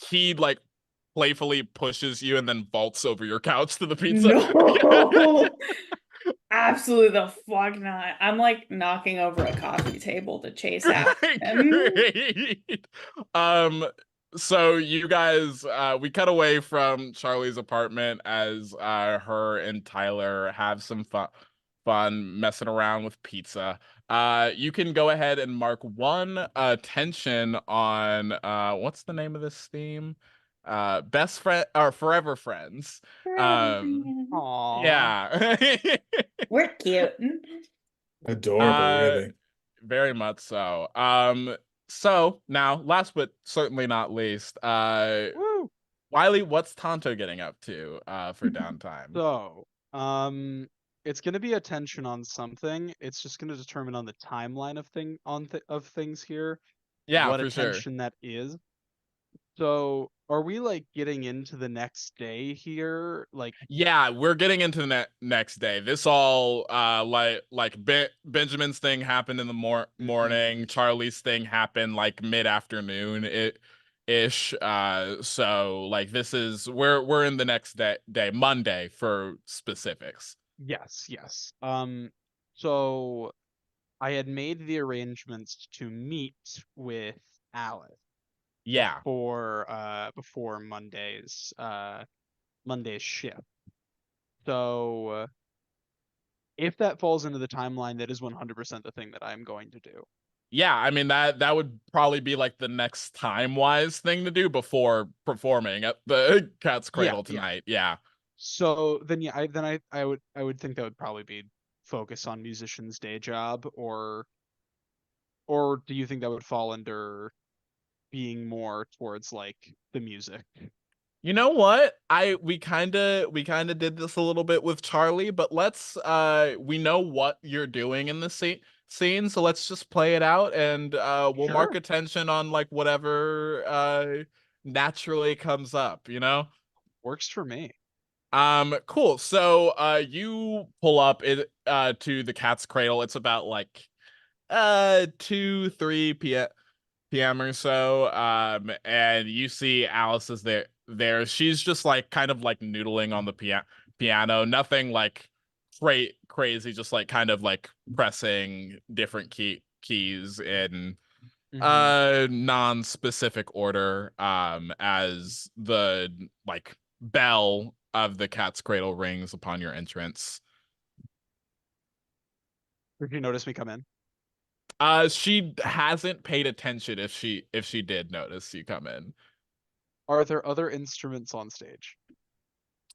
He like playfully pushes you and then vaults over your couch to the pizza. No, absolutely the fuck not. I'm like knocking over a coffee table to chase after him. Great. So you guys, we cut away from Charlie's apartment as her and Tyler have some fun messing around with pizza. You can go ahead and mark 1 attention on what's the name of this theme? Best friend or forever friends. Aww. Yeah. We're cute. Adorable, really. Very much so. So now, last but certainly not least, Woo! Wylie, what's Tonto getting up to for downtime? So, it's gonna be attention on something. It's just gonna determine on the timeline of things here. Yeah, what for sure. attention that is. So, are we like getting into the next day here? Like, Yeah, we're getting into the next day. This all like Benjamin's thing happened in the morning. Charlie's thing happened like mid-afternoon ish. So like this is we're in the next day, Monday for specifics. yes. So I had made the arrangements to meet with Alice. Yeah. Before Monday's shift. So if that falls into the timeline, that is 100% the thing that I'm going to do. Yeah, I mean that would probably be like the next time-wise thing to do before performing at the Cat's Cradle tonight. Yeah. So then I would think that would probably be focus on musician's day job, or do you think that would fall under being more towards like the music? You know what? We kind of did this a little bit with Charlie, but let's we know what you're doing in the scene, so let's just play it out, and we'll mark attention on like whatever naturally comes up, you know? Works for me. Cool. So you pull up it to the Cat's Cradle. It's about like 2, 3 p.m. or so. And you see Alice is there. She's just like kind of like noodling on the piano. Nothing like crazy, just like kind of like pressing different keys in non-specific order, as the like bell of the cat's cradle rings upon your entrance. Did you notice me come in? She hasn't paid attention if she did notice you come in. Are there other instruments on stage?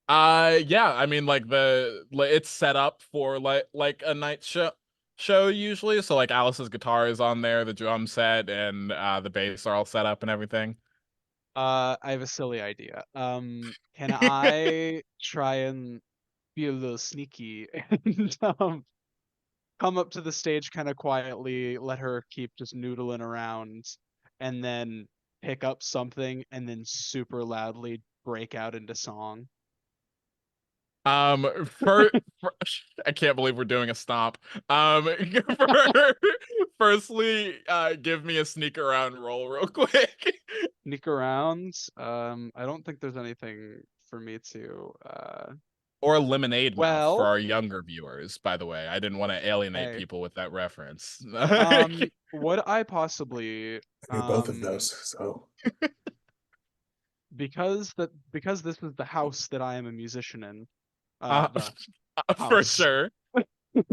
Yeah, I mean like it's set up for like a night show usually. So like Alice's guitar is on there, the drum set and the bass are all set up and everything. I have a silly idea. Can I try and be a little sneaky and come up to the stage kind of quietly, let her keep just noodling around, and then pick up something and then super loudly break out into song? For I can't believe we're doing a stomp. Firstly, give me a sneak around roll real quick. Sneak around. I don't think there's anything for me to Or lemonade mouth for well, our younger viewers, by the way. I didn't want to alienate hey. people with that reference. Would I possibly I do both of those, so because this is the house that I am a musician in, the for house. sure. Can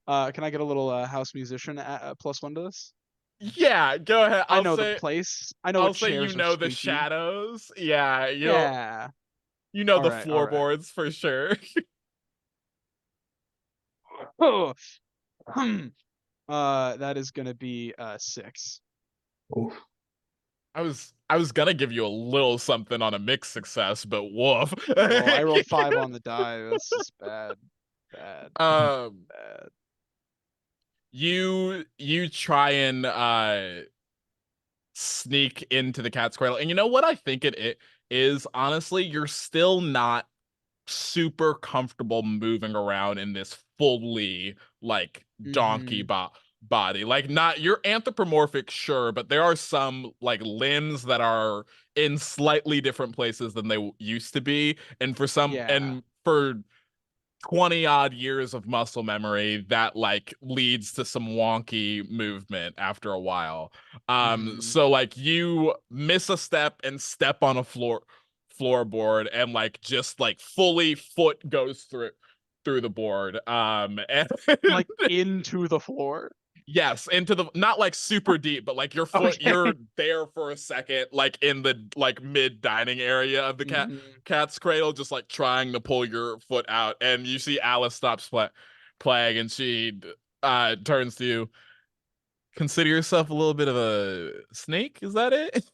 I get a little house musician +1 to this? Yeah, go ahead. I know the place. I know I'll what say you chairs are know the squeaky. shadows. Yeah, Yeah. you know the Alright, floorboards for sure. Oh, that is gonna be 6. oof. I was gonna give you a little something on a mixed success, but woof. Oh, I rolled 5 on the die. This is bad. Bad. Um, Bad. you try and sneak into the cat's cradle, and you know what I think it is. Honestly, you're still not super comfortable moving around in this fully like donkey body. Like not you're anthropomorphic, sure, but there are some like limbs that are in slightly different places than they used to be, and Yeah. for 20 odd years of muscle memory that like leads to some wonky movement after a while. So like you miss a step and step on a floorboard and like just like fully foot goes through the board. And Like into the floor? yes, into the not like super deep, but like your foot, Okay. you're there for a second, like in the like mid dining area of the cat's cradle, just like trying to pull your foot out, and you see Alice stops playing, and she turns to you. Consider yourself a little bit of a snake. Is that it?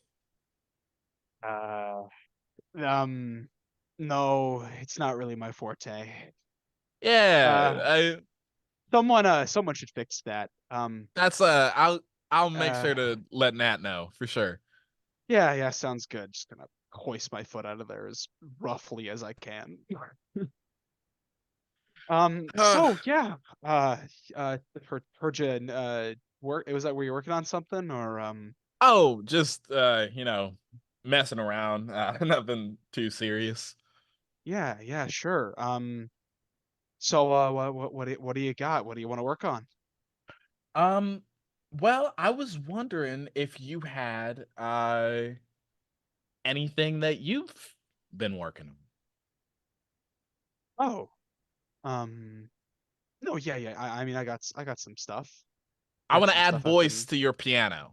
No, it's not really my forte. Yeah, Someone should fix that. that's I'll make sure to let Nat know for sure. Yeah, sounds good. Just gonna hoist my foot out of there as roughly as I can. So yeah, heard you work. Was that where you're working on something or Oh, just messing around. Nothing too serious. Yeah, sure. So what do you got? What do you want to work on? Well, I was wondering if you had anything that you've been working on. Oh, no, yeah. I mean, I got some stuff. I want to Some add stuff I've voice been. to your piano.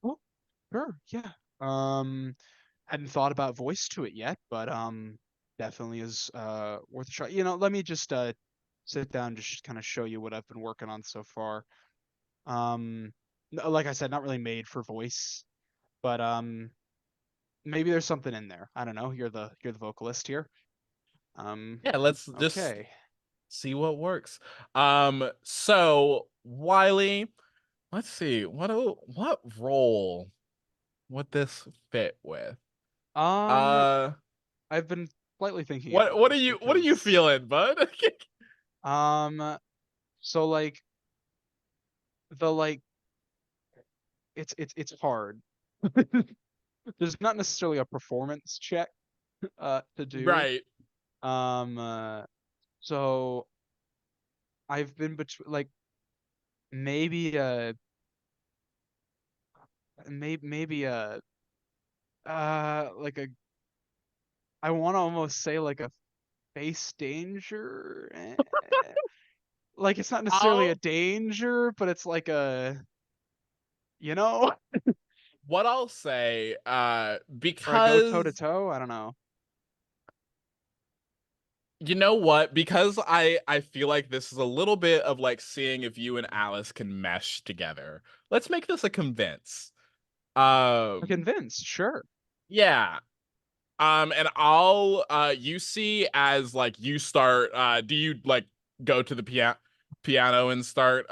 Oh, sure, yeah. Hadn't thought about voice to it yet, but definitely is worth a try. Let me just sit down, just kind of show you what I've been working on so far. Like I said, not really made for voice, but maybe there's something in there. I don't know. You're the vocalist here. Yeah, let's just Okay. see what works. So Wylie, let's see what role would this fit with? I've been slightly thinking what about are this you because feeling, bud? so like the like it's hard. There's not necessarily a performance check to do. Right. So I've been like maybe a maybe a like a I want to almost say like a face danger. Like it's not necessarily a danger, but it's like a what I'll say, or I go because toe to toe. I don't know. you know what? Because I feel like this is a little bit of like seeing if you and Alice can mesh together. Let's make this a convince. I'm convinced, sure. Yeah. And I'll you see as like you start do you like go to the piano and start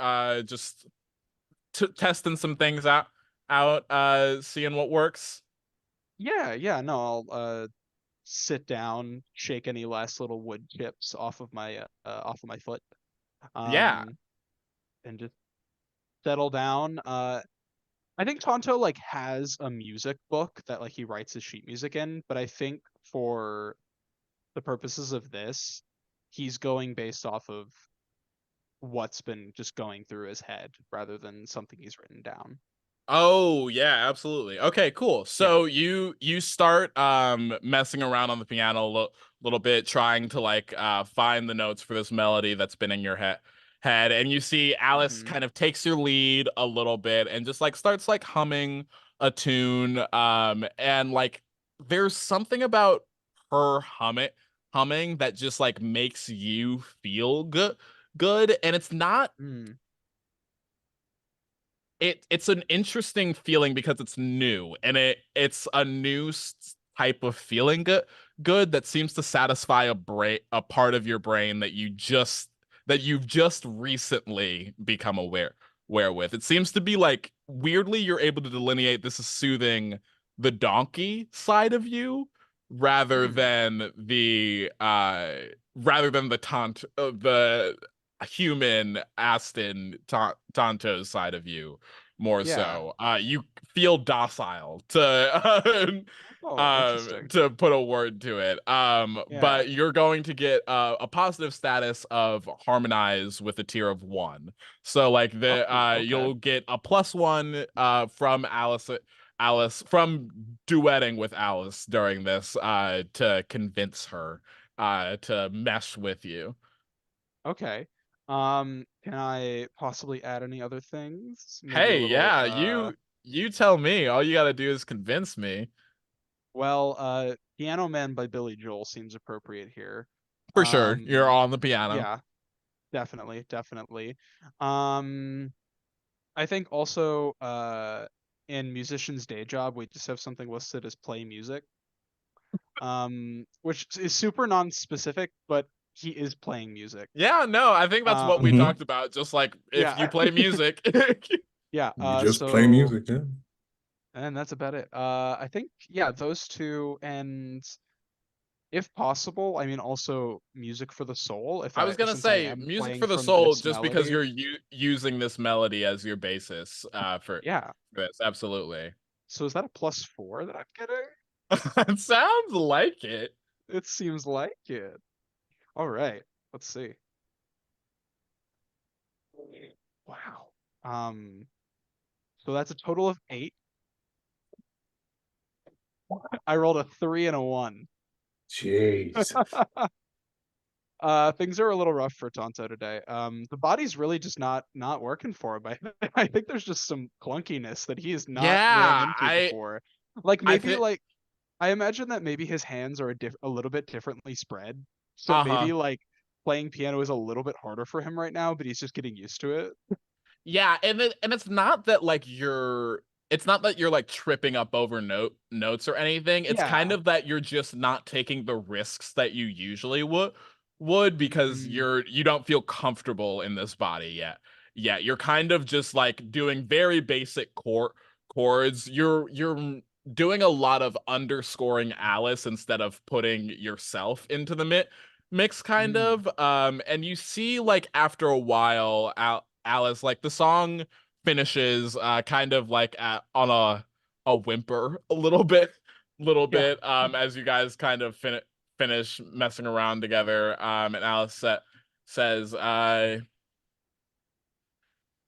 just testing some things out seeing what works? Yeah, no, I'll sit down, shake any last little wood chips off of my foot. Yeah. And just settle down. I think Tonto like has a music book that like he writes his sheet music in, but I think for the purposes of this, he's going based off of what's been just going through his head rather than something he's written down. Oh yeah, absolutely. Okay, cool. Yeah. So you start messing around on the piano a little bit, trying to like find the notes for this melody that's been in your head, and you see Alice Mhm. kind of takes your lead a little bit and just like starts like humming a tune. And like there's something about her humming that just like makes you feel good, and it's not Mm. it's an interesting feeling because it's new and it's a new type of feeling good that seems to satisfy a part of your brain that you've just recently become aware with. It seems to be like weirdly you're able to delineate this is soothing the donkey side of you rather Mm. than the human Aston Tonto side of you more Yeah. so. You feel docile to Oh, interesting. to put a word to it. Yeah. But you're going to get a positive status of harmonize with a tier of 1. So like Okay. you'll get a +1 from Alice from duetting with Alice during this to convince her to mesh with you. Okay. Can I possibly add any other things? Maybe a Hey, little yeah, you tell me. All you gotta do is convince me. Piano Man by Billy Joel seems appropriate here. For sure. You're on the piano. Yeah, definitely. Um, I think also in Musician's Day Job, we just have something listed as play music. Which is super non-specific, but he is playing music. Yeah, no, I think that's what we Mhm. talked about. Just like if you Yeah. play music. Yeah, You just play music, yeah. and that's about it. I think, yeah, those two, and if possible, I mean, also music for the soul. I was gonna Since I say am music playing for the from soul this just because melody, you're using this melody as your basis for yeah. this. Absolutely. So is that a +4 that I'm getting? It sounds like it. It seems like it. All right, let's see. Wow. So that's a total of 8. I rolled a 3 and a 1. Jeez. Things are a little rough for Tonto today. The body's really just not working for him. I think there's just some clunkiness that he has not ran Yeah, into before. Like I maybe think like I imagine that maybe his hands are a little bit differently spread. So uh-huh. maybe like playing piano is a little bit harder for him right now, but he's just getting used to it. Yeah, and it's not that like it's not that you're like tripping up over notes or anything. It's kind Yeah. of that you're just not taking the risks that you usually would because Mm, you don't feel comfortable in this body yet. Yeah, you're kind of just like doing very basic chords. You're doing a lot of underscoring Alice instead of putting yourself into the mix kind mm, of and you see like after a while Alice like the song finishes kind of like on a whimper a little bit as you guys kind of finish messing around together, and Alice says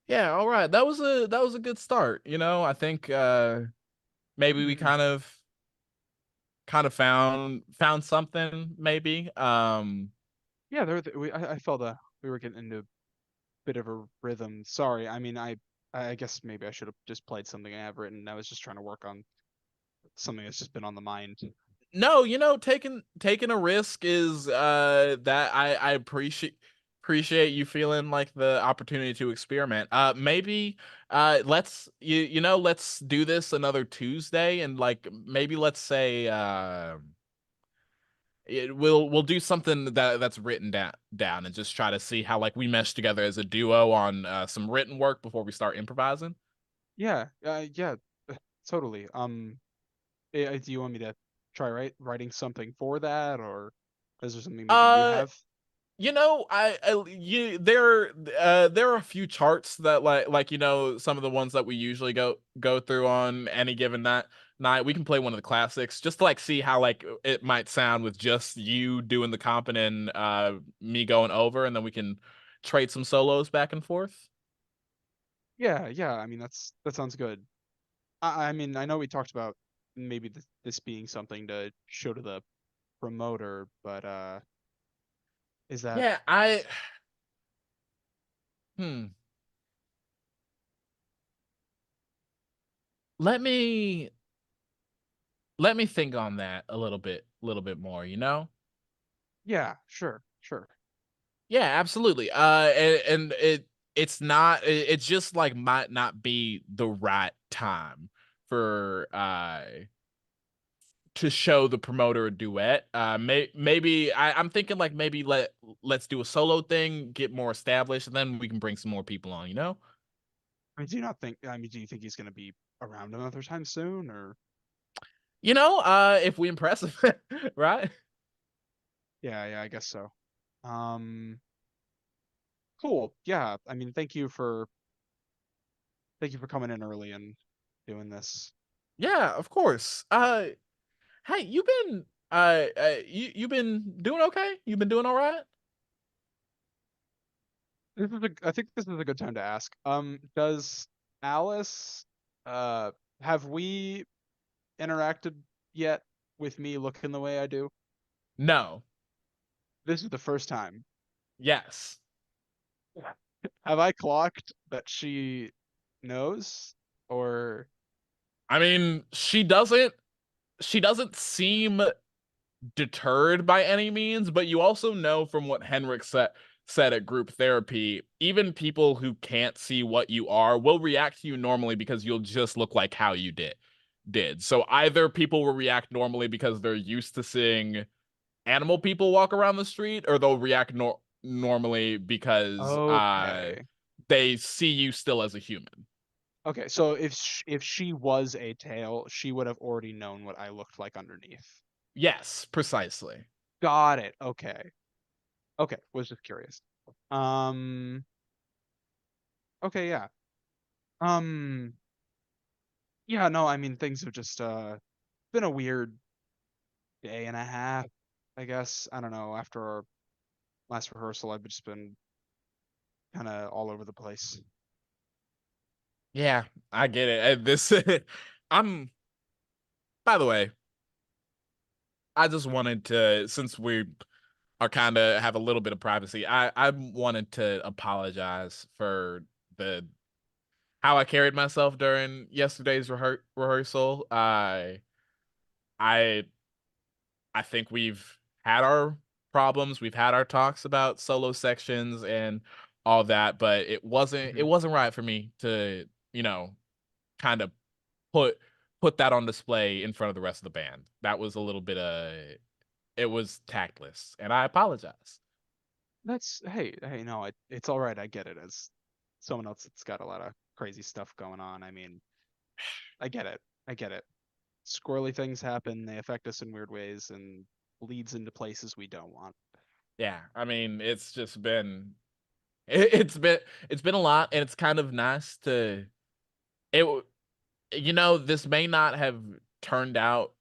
yeah, all right, that was a good start, you know. I think maybe we kind of found something, maybe. Yeah, I felt we were getting into a bit of a rhythm. Sorry, I mean, I guess maybe I should have just played something I have written. I was just trying to work on something that's just been on the mind. No, you know, taking a risk is that I appreciate you feeling like the opportunity to experiment. Maybe let's let's do this another Tuesday, and like maybe let's say we'll do something that's written down and just try to see how like we mesh together as a duo on some written work before we start improvising. Yeah, yeah, totally. Do you want me to try writing something for that, or is there something maybe you have? You know, there are a few charts that like you know, some of the ones that we usually go through on any given night. We can play one of the classics just to like see how like it might sound with just you doing the comp and then me going over, and then we can trade some solos back and forth. Yeah, yeah. I mean, that sounds good. I mean, I know we talked about maybe this being something to show to the promoter, but is that Yeah, hmm. Let me think on that a little bit more, you know? yeah, sure, sure. Yeah, absolutely. And it's not it's just like might not be the right time for to show the promoter a duet. Maybe I'm thinking like maybe let's do a solo thing, get more established, and then we can bring some more people on, you know? I mean, do you not think? I mean, do you think he's gonna be around another time soon, or? You know, if we impress him, right? Yeah, yeah, I guess so. Um, cool. Yeah, I mean, thank you for coming in early and doing this. Yeah, of course. Hey, you been doing okay? You been doing all right? I think this is a good time to ask. Does Alice, uh, have we interacted yet with me looking the way I do? No. This is the first time. Yes. Have I clocked that she knows, or? I mean, she doesn't seem deterred by any means, but you also know from what Henrik said at group therapy, even people who can't see what you are will react to you normally because you'll just look like how you did. So either people will react normally because they're used to seeing animal people walk around the street, or they'll react normally because Okay. they see you still as a human. Okay, so if she was a tail, she would have already known what I looked like underneath. Yes, precisely. Got it. Okay. Okay, was just curious. Um, okay, yeah. Um, yeah, no, I mean things have just been a weird day and a half, I guess. I don't know, after our last rehearsal, I've just been kind of all over the place. Yeah, I get it. This I'm by the way, I just wanted to, since we are kind of have a little bit of privacy, I wanted to apologize for the how I carried myself during yesterday's rehearsal. I I think we've had our problems, we've had our talks about solo sections and all that, but it Mhm. wasn't right for me to, you know, kind of put that on display in front of the rest of the band. That was a little bit it was tactless, and I apologize. Hey, no, it's all right. I get it. As someone else that's got a lot of crazy stuff going on, I mean, I get it. I get it. Squirrely things happen. They affect us in weird ways and leads into places we don't want. Yeah, I mean, it's just been It's been a lot, and it's kind of nice to this may not have turned out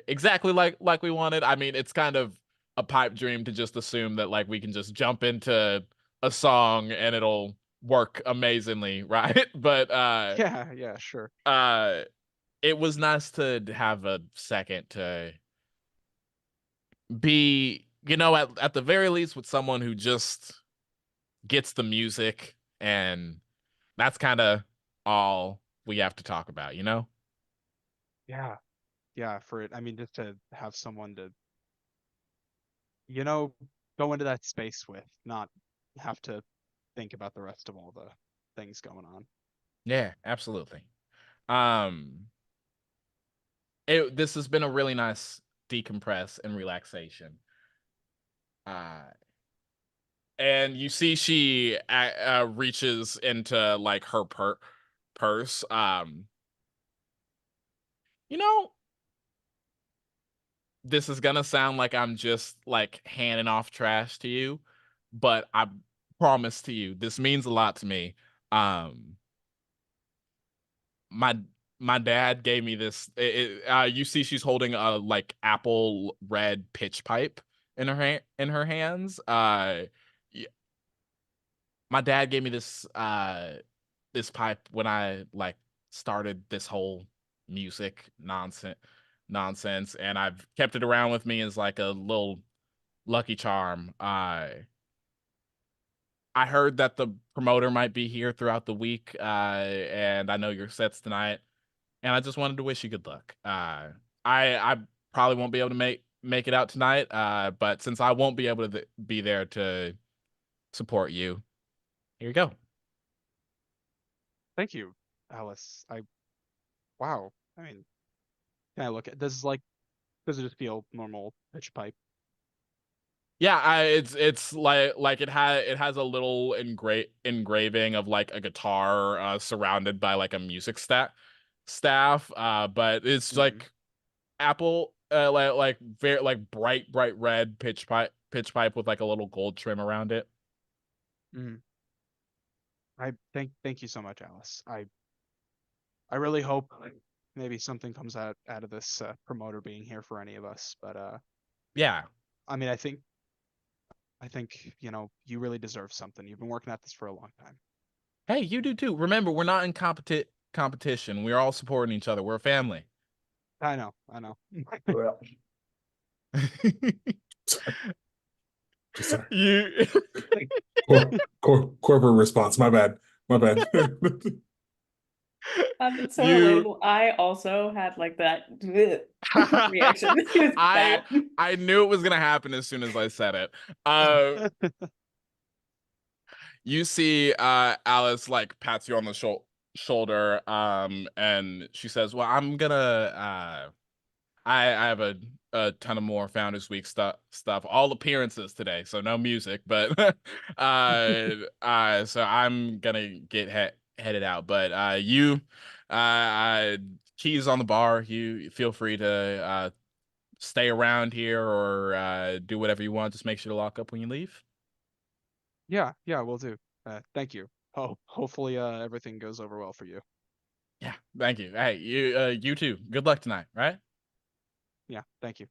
exactly like we wanted. I mean, it's kind of a pipe dream to just assume that like we can just jump into a song and it'll work amazingly, right? But yeah, sure. it was nice to have a second to be, at the very least with someone who just gets the music, and that's kind of all we have to talk about, Yeah. Yeah, for it. I mean, just to have someone to, go into that space with, not have to think about the rest of all the things going on. Yeah, absolutely. This has been a really nice decompress and relaxation. And you see she reaches into like her purse. This is gonna sound like I'm just like handing off trash to you, but I promise to you, this means a lot to me. My my dad gave me this. You see, she's holding a like apple red pitch pipe in her hands. My dad gave me this this pipe when I like started this whole music nonsense, and I've kept it around with me as like a little lucky charm. I heard that the promoter might be here throughout the week, and I know your set's tonight, and I just wanted to wish you good luck. I probably won't be able to make it out tonight, but since I won't be able to be there to support you, here you go. Thank you, Alice. Wow. I mean, can I look at does it just feel normal pitch pipe? Yeah, it's like it has a little engraving of like a guitar surrounded by like a music staff, but it's like apple like very like bright red pitch pipe with like a little gold trim around it. I thank you so much, Alice. I really hope maybe something comes out of this promoter being here for any of us, but yeah. I mean, I think you really deserve something. You've been working at this for a long time. Hey, you do too. Remember, we're not in competition. We're all supporting each other. We're a family. I know. Well, just sorry. You Corporate response. My bad. So relatable. I also had like that reaction. I knew it was gonna happen as soon as I said it. You see Alice like pats you on the shoulder, and she says, well, I'm gonna I have a ton of more Founders Week stuff, all appearances today, so no music, but so I'm gonna get headed out, but you keys on the bar. You feel free to stay around here or do whatever you want. Just make sure to lock up when you leave. Yeah, we'll do. Thank you. Hopefully everything goes over well for you. Yeah, thank you. Hey, you too. Good luck tonight, right? Yeah, thank you.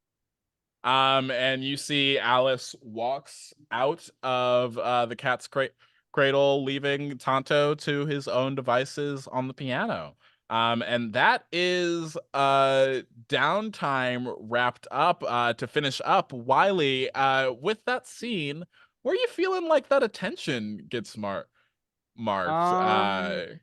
And you see Alice walks out of the cat's cradle, leaving Tonto to his own devices on the piano. And that is downtime wrapped up. To finish up, Wylie, with that scene, where are you feeling like that attention gets marked? I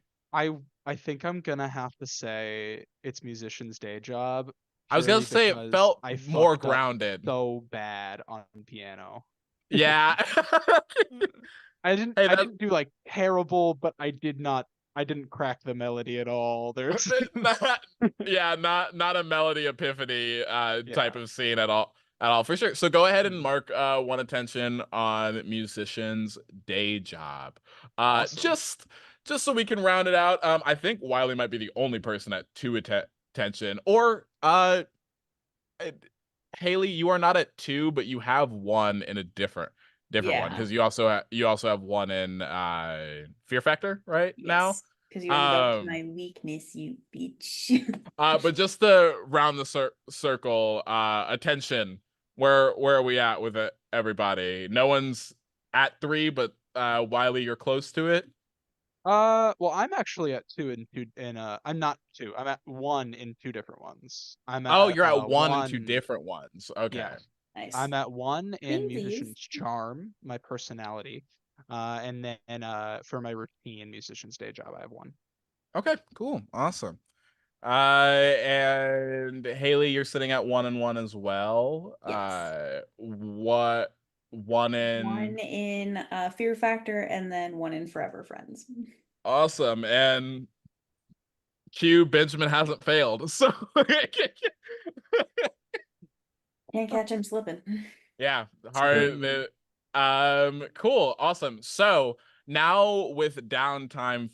think I'm gonna have to say it's musician's day job. I was gonna say it felt more grounded. So bad on piano. Yeah. I didn't do like terrible, but I didn't crack the melody at all. There's not a melody epiphany type of scene at all for sure. So go ahead and mark one attention on musician's day job. Awesome. Just so we can round it out. I think Wylie might be the only person at 2 attention, or Haelley, you are not at 2, but you have 1 in a different different one, Yeah. because you also have one in Fear Factor right now. Yes, because you invoked Um, my weakness, you bitch. but just to round the circle, attention. Where are we at with it, everybody? No one's at 3, but Wylie, you're close to it. Well, I'm actually at 2 and 2 and I'm not 2. I'm at 1 in 2 different ones. I'm Oh, at you're at 1 and 2 1. different ones. Okay. Yeah. Nice. I'm at 1 in Twinsies. musician's charm, my personality. And then for my routine musician's day job, I have 1. Okay, cool. Awesome. And Haelley, you're sitting at 1 and 1 as well. Yes. What one in? One in Fear Factor and then one in Forever Friends. Awesome. And Q, Benjamin hasn't failed. So Can't catch him slipping. yeah, hard. Cool, awesome. So now with downtime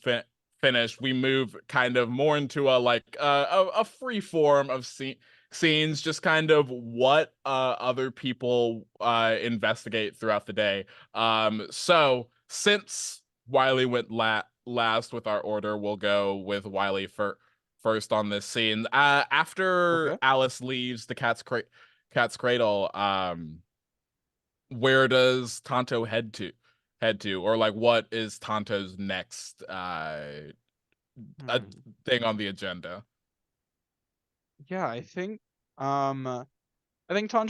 finished, we move kind of more into a free form of scenes, just kind of what other people investigate throughout the day. So since Wylie went last with our order, we'll go with Wylie first on this scene. After Okay. Alice leaves the cat's cradle, where does Tonto head to, or like what is Tonto's next thing on the agenda? Yeah, I think Tonto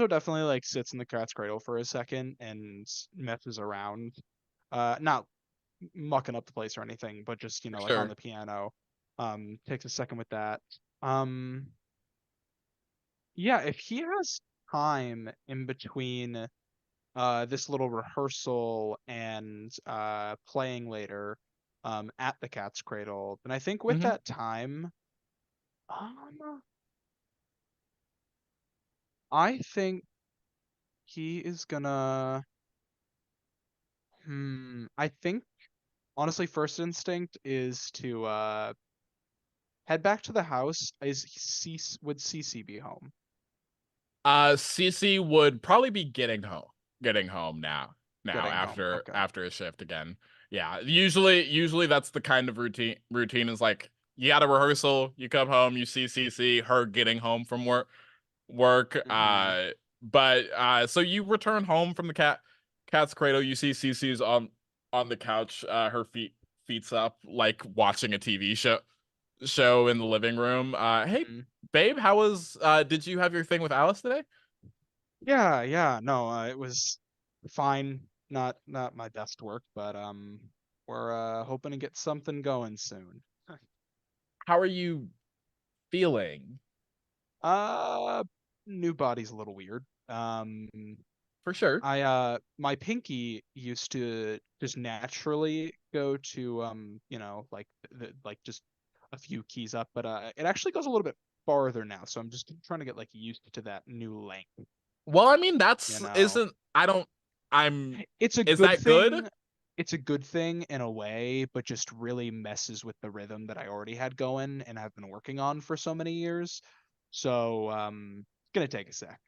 definitely like sits in the cat's cradle for a second and messes around. Not mucking up the place or anything, but just, like on Sure. the piano. Takes a second with that. Yeah, if he has time in between this little rehearsal and playing later at the cat's cradle, then I think with Mhm. that time, um I think he is gonna I think honestly first instinct is to head back to the house. Would Cece be home? Cece would probably be getting home now Getting home. after Okay. after a shift again. Yeah, usually that's the kind of routine is like you got a rehearsal, you come home, you see Cece, her getting home from work. Mhm. But so you return home from the cat's cradle, you see Cece's on the couch, her feet's up, like watching a TV show in the living room. Hey Mhm. babe, did you have your thing with Alice today? Yeah. No, it was fine. Not my best work, but we're hoping to get something going soon. How are you feeling? Uh, New body's a little weird. For sure. My pinky used to just naturally go to like like just a few keys up, but it actually goes a little bit farther now, so I'm just trying to get like used to that new length. Well, I mean, You that's know, isn't I don't I'm it's a is good that good? thing. It's a good thing in a way, but just really messes with the rhythm that I already had going and have been working on for so many years. So it's gonna take a sec.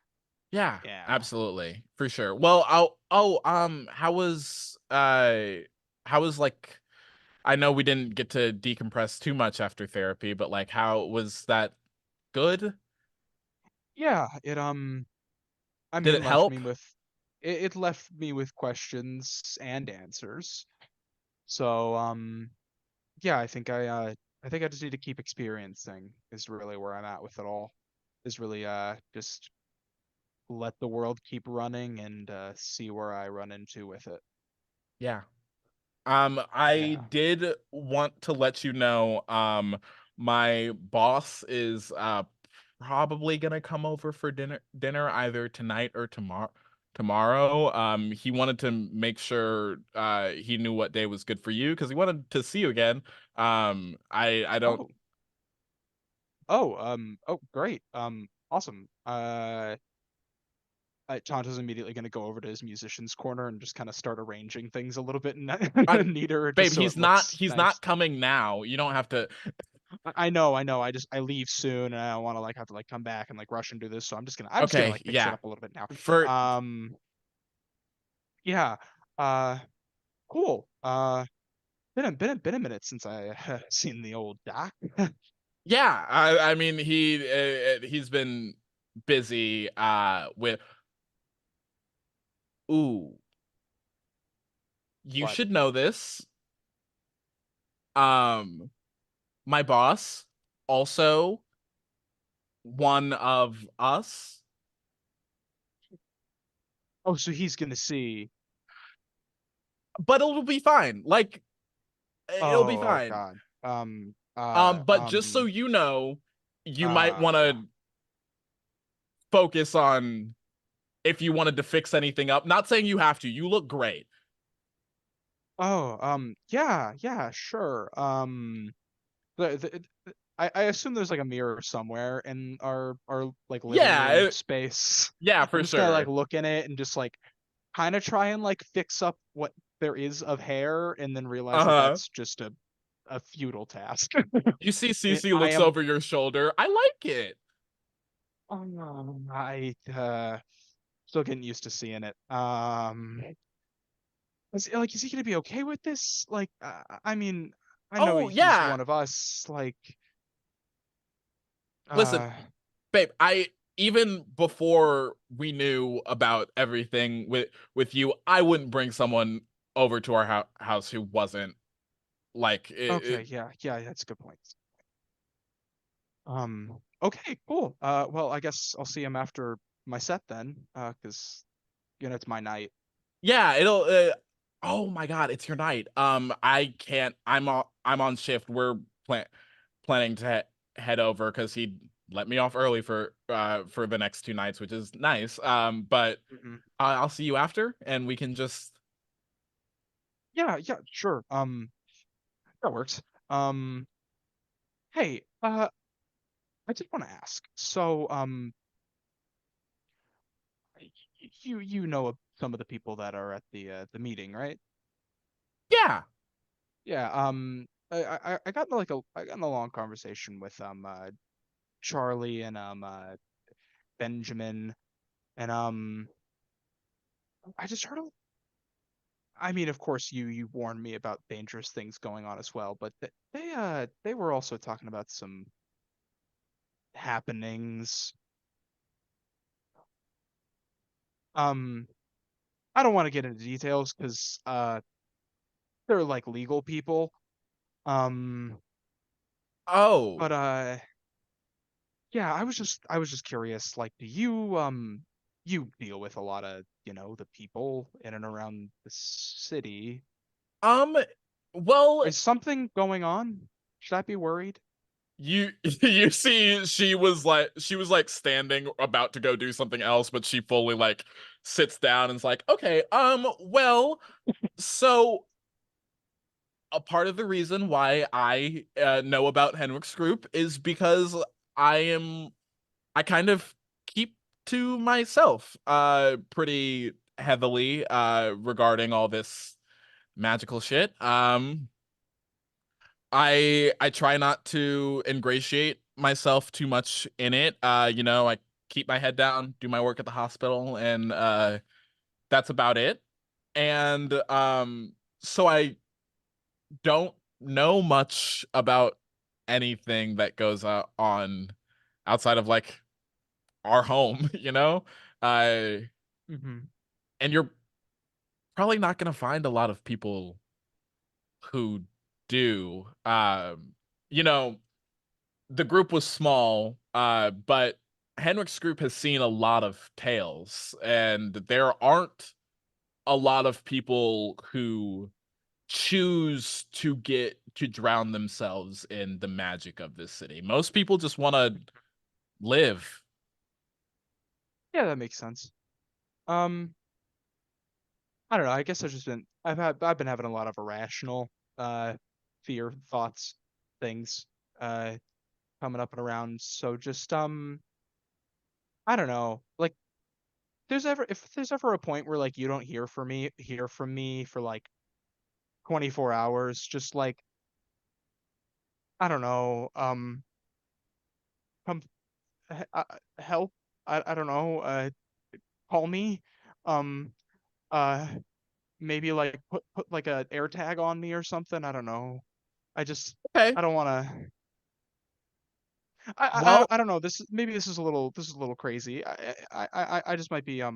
Yeah, Yeah. absolutely. For sure. Well, how was like I know we didn't get to decompress too much after therapy, but like how was that good? Yeah, I Did mean, it help? it left me with questions and answers. So, yeah, I think I just need to keep experiencing is really where I'm at with it all. Is really just let the world keep running and see where I run into with it. Yeah. I Yeah. did want to let you know, my boss is probably gonna come over for dinner either tonight or tomorrow. He wanted to make sure he knew what day was good for you because he wanted to see you again. I don't. Oh. Oh, great. Awesome. Tonto's immediately going to go over to his musician's corner and just kind of start arranging things a little bit I, neater, just babe, so it looks he's nice. not coming now. You don't have to. I know. I leave soon, and I don't want to like have to like come back and like rush and do this. So I'm just gonna Okay, like fix it yeah. up a little bit now. For Um, Yeah. Cool. Been a minute since I seen the old doc. Yeah, I mean he's been busy with ooh, you What? should know this. Um my boss also one of us, Oh, so he's gonna see. but it'll be fine. Like it'll be Oh fine. God. But just so you know, you might want Yeah. to focus on if you wanted to fix anything up. Not saying you have to. You look great. Oh, yeah, sure. I assume there's like a mirror somewhere in our like living Yeah, room space. yeah, I'm for just gonna like sure. look in it and just like kind of try and like fix up what there is of hair, and then realize that Uh-huh. that's just a futile task. You see Cece I looks am. over your shoulder. I like it. I still getting used to seeing it. Is he gonna be okay with this? Like, I mean, I know Oh, he's yeah. one of us. Like, Listen, uh, babe, I even before we knew about everything with you, I wouldn't bring someone over to our house who wasn't like okay, yeah, that's a good point. Okay, cool. Well, I guess I'll see him after my set then, because it's my night. yeah, it'll oh my god, it's your night. I can't I'm on shift. We're planning to head over cuz he let me off early for the next 2 nights, which is nice. But Hmm. I'll see you after and we can just Yeah, sure. That works. Hey, I did want to ask. So, you know of some of the people that are at the meeting, right? yeah. Yeah. I got in I got in a long conversation with Charlie and Benjamin, and I just heard. I mean, of course, you warned me about dangerous things going on as well, but they were also talking about some happenings. Um, I don't want to get into details because they're like legal people. Um, Oh. but yeah, I was just curious. Like, do you deal with a lot of the people in and around the city? Um well, Is something going on? Should I be worried? you you see she was like standing about to go do something else, but she fully like sits down and is like, "Okay, well, so a part of the reason why I know about Henrik's group is because I kind of keep to myself pretty heavily regarding all this magical shit. I try not to ingratiate myself too much in it. I keep my head down, do my work at the hospital, and that's about it. And so I don't know much about anything that goes on outside of like our home, you know? Uh, Mm-hmm. and you're probably not gonna find a lot of people who do. You know, the group was small, but Henrik's group has seen a lot of tales, and there aren't a lot of people who choose to get to drown themselves in the magic of this city. Most people just want to live. Yeah, that makes sense. Um, I don't know. I guess I've been having a lot of irrational fear thoughts, things uh coming up and around. So just I don't know. Like, if there's ever a point where like you don't hear from me for like 24 hours, just like, I don't know, come help. I don't know. Call me. Um, uh, maybe like put like a air tag on me or something. I don't know. I Okay. don't want to. Well, I don't know. This is a little crazy. I just might be a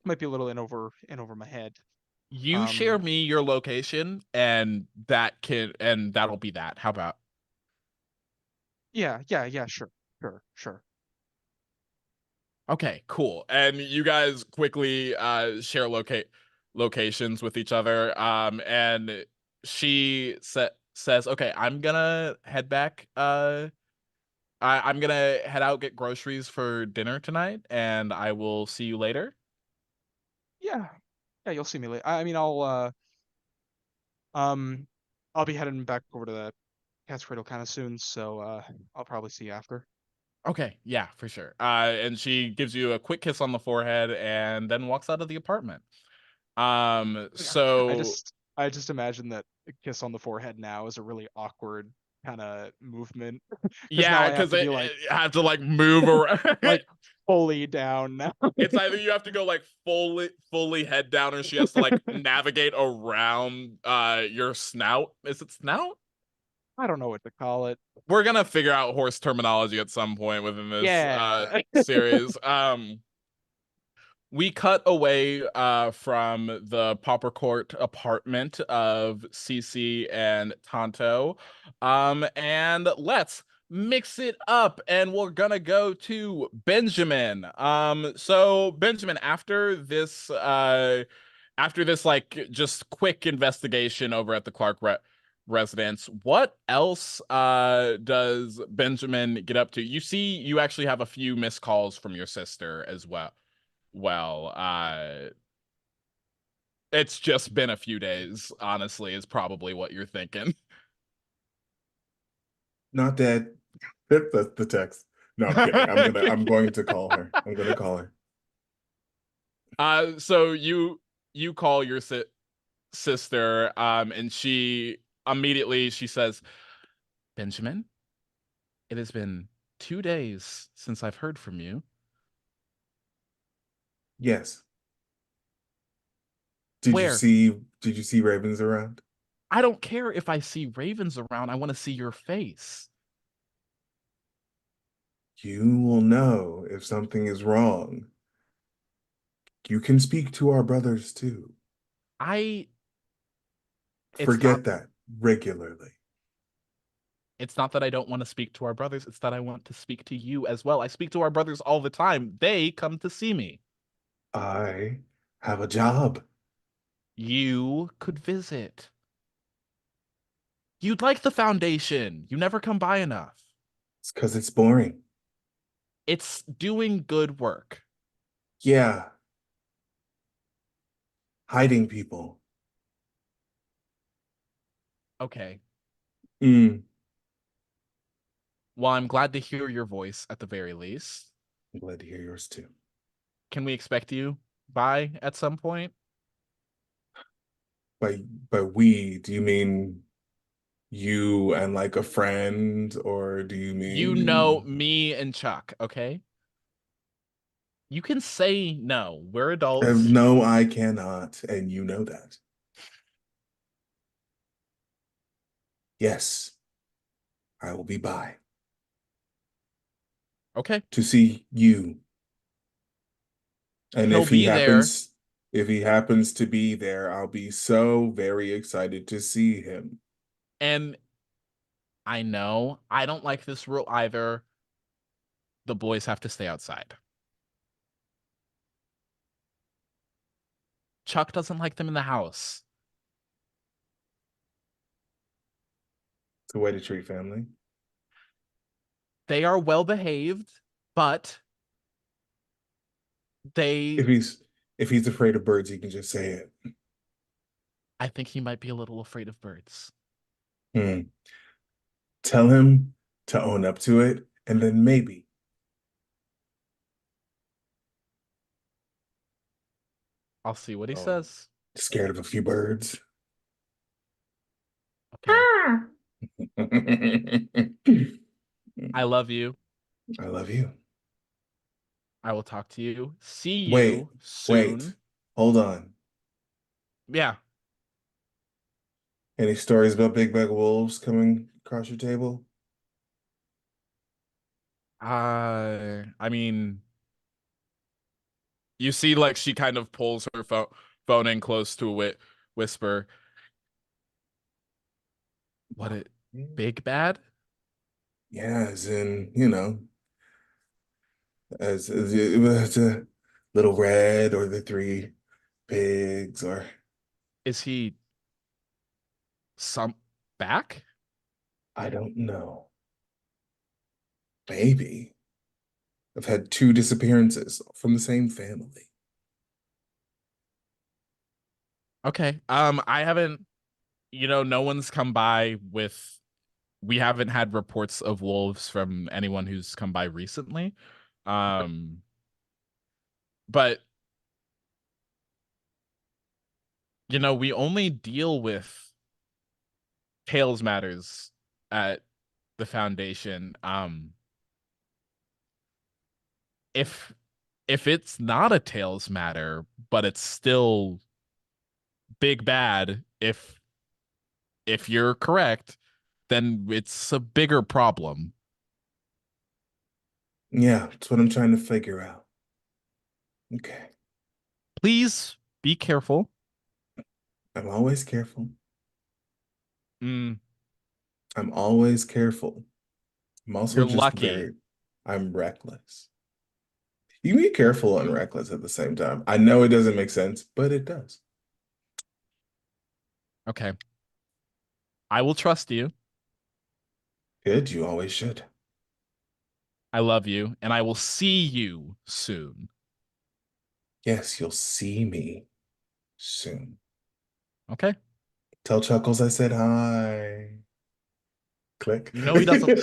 little in over my head. you share me your location, and that'll be that. How about? Yeah, sure. Okay, cool. And you guys quickly share locations with each other. And she says, "Okay, I'm gonna head back. I'm gonna head out, get groceries for dinner tonight, and I will see you later." Yeah, you'll see me later. I mean, I'll be heading back over to the Cat's Cradle kind of soon, so I'll probably see you after. Okay, yeah, for sure. And she gives you a quick kiss on the forehead and then walks out of the apartment. So I just imagine that a kiss on the forehead now is a really awkward kind of movement. Because now yeah, I have because to I be like have to like move around. like fully down now. It's either you have to go like fully head down, or she has to like navigate around your snout. Is it snout? I don't know what to call it. We're gonna figure out horse terminology at some point within this Yeah. series. We cut away from the Pauper Court apartment of Cece and Tonto. And let's mix it up, and we're gonna go to Benjamin. So Benjamin, after this like just quick investigation over at the Clarke residence, what else does Benjamin get up to? You see, you actually have a few missed calls from your sister as well. It's just been a few days, honestly, is probably what you're thinking. Not dead. That's the text. No, I'm kidding. I'm going to call her. I'm gonna call her. So you call your sister, and she immediately says, "Benjamin, it has been 2 days since I've heard from you." Yes. Where? Did you see Ravens around? I don't care if I see ravens around. I want to see your face. You will know if something is wrong. You can speak to our brothers too. Forget that regularly. It's not that I don't want to speak to our brothers. It's that I want to speak to you as well. I speak to our brothers all the time. They come to see me. I have a job. You could visit. You'd like the foundation. You never come by enough. It's because it's boring. It's doing good work. Yeah. Hiding people. Okay. Mm. Well, I'm glad to hear your voice at the very least. I'm glad to hear yours too. Can we expect you by at some point? By we, do you mean you and like a friend, or do you mean You know me and Chuck, okay? You can say no. We're adults. No, I cannot, and you know that. Yes, I will be by. Okay. To see you. And if he happens to be there, I'll be so very excited to see him. And I know I don't like this rule either. The boys have to stay outside. Chuck doesn't like them in the house. It's a way to treat family. They are well behaved, but If he's afraid of birds, he can just say it. I think he might be a little afraid of birds. Tell him to own up to it, and then maybe. I'll see what he says. Scared of a few birds. Okay. I love you. I love you. I will talk to you. See you soon. Wait. Hold on. Yeah. Any stories about big bag wolves coming across your table? I mean, you see, like, she kind of pulls her phone in close to a whisper. What it big bad? Yeah, as in, as it was a Little Red or the Three Pigs or Is he some back? I don't know. Maybe. I've had 2 disappearances from the same family. Okay. I haven't, no one's come by with, we haven't had reports of wolves from anyone who's come by recently. But we only deal with Tails matters at the foundation. If it's not a Tails matter, but it's still big bad, if you're correct, then it's a bigger problem. Yeah, that's what I'm trying to figure out. Okay. Please be careful. I'm always careful. Mm, I'm always careful. I'm also you're just lucky. I'm reckless. You can be careful and reckless at the same time. I know it doesn't make sense, but it does. Okay. I will trust you. Good, you always should. I love you, and I will see you soon. Yes, you'll see me soon. Okay. Tell Chuckles I said hi. Click. He doesn't.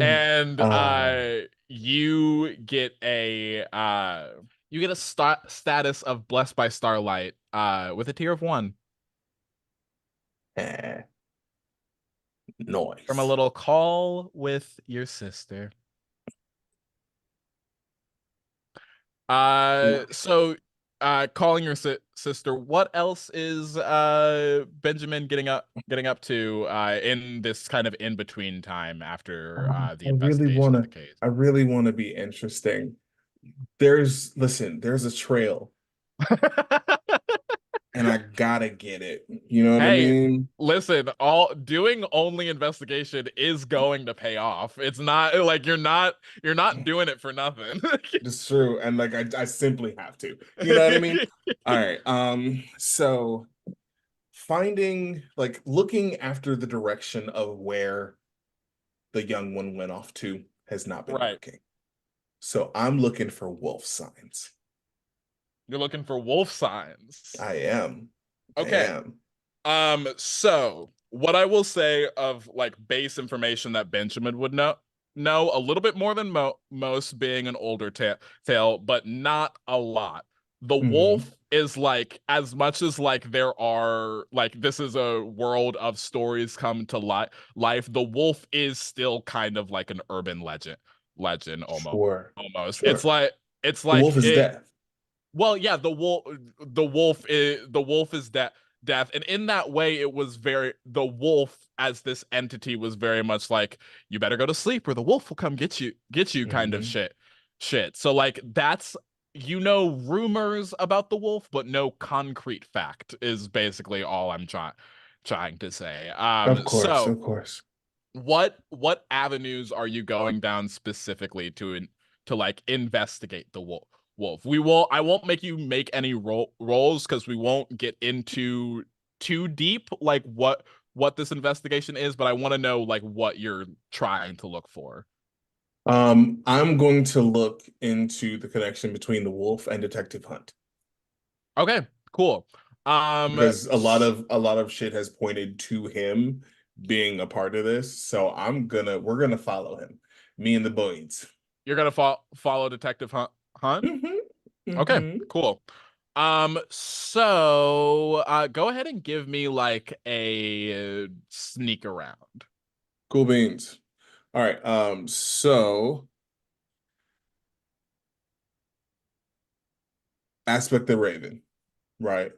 And you get a status of blessed by starlight with a tier of 1 Noise. from a little call with your sister. So calling your sister, what else is Benjamin getting up to in this kind of in between time after the investigation of the case? I really want to be interesting. There's a trail and I gotta get it. You know what I Hey, mean? listen, doing only investigation is going to pay off. It's not like you're not doing it for nothing. It's true. And like I simply have to. You know what I mean? All right. So looking after the direction of where the young one went off to has not been Right. working. So I'm looking for wolf signs. You're looking for wolf signs. I am. Okay. So what I will say of like base information that Benjamin would know a little bit more than most, being an older tale, but not a lot. The wolf is like, as much as like there are like this is a world of stories come to life, the wolf is still kind of like an urban legend almost. Sure. It's like The wolf is death. well, yeah, the wolf is death, and in that way, it was the wolf as this entity was very much like, you better go to sleep or the wolf will come get you kind of shit. So like that's, rumors about the wolf, but no concrete fact is basically all I'm trying to say. Of course, So of course. what avenues are you going down specifically to like investigate the wolf? I won't make you make any rolls because we won't get into too deep like what this investigation is, but I want to know like what you're trying to look for. I'm going to look into the connection between the wolf and Detective Hunt. Okay, cool. Because a lot of shit has pointed to him being a part of this. So we're gonna follow him. Me and the boys. You're gonna follow Detective Hunt? Okay, cool. So go ahead and give me like a sneak around. Cool beans. All right. So Aspect the Raven, right?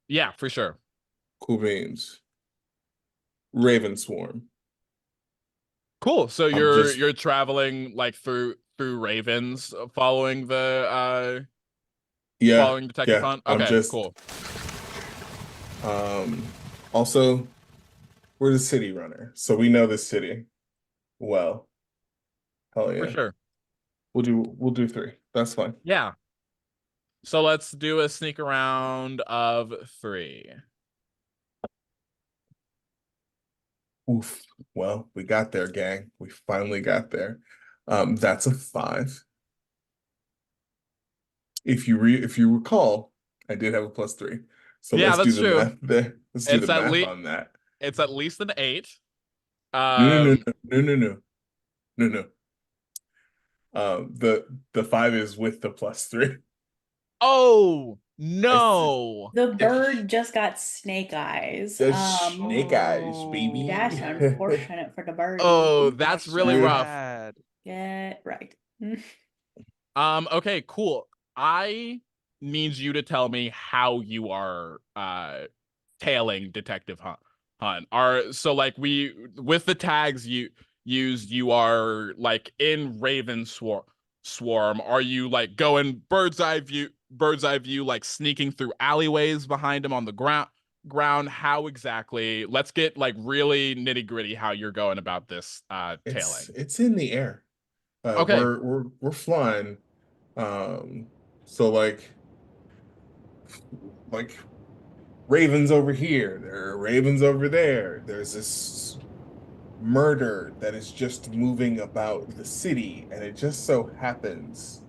Yeah, for sure. Cool beans. Raven Swarm. Cool. So I'm just you're traveling like through ravens, following the following Detective Hunt. I'm Okay, just cool. Also, we're the city runner, so we know this city well. Hell yeah. For sure. We'll do 3. That's fine. Yeah. So let's do a sneak around of 3. Oof. Well, we got there, gang. We finally got there. That's a 5. If you recall, I did have a +3. So Yeah, let's do that's the true. math there. Let's do It's the at math least on that. it's at least an 8. No. The 5 is with the +3. Oh no. The bird just got snake eyes. The snake eyes, baby. That's unfortunate for the bird. Oh, that's really rough. Bad. Get right. Okay, cool. I need you to tell me how you are tailing Detective Hunt. So like with the tags you used, you are like in Raven Swarm. Are you like going bird's eye view, like sneaking through alleyways behind him on the ground? How exactly? Let's get like really nitty-gritty how you're going about this tailing. It's in the air. Okay. We're flying. So like ravens over here, there are ravens over there. There's this murder that is just moving about the city, and it just so happens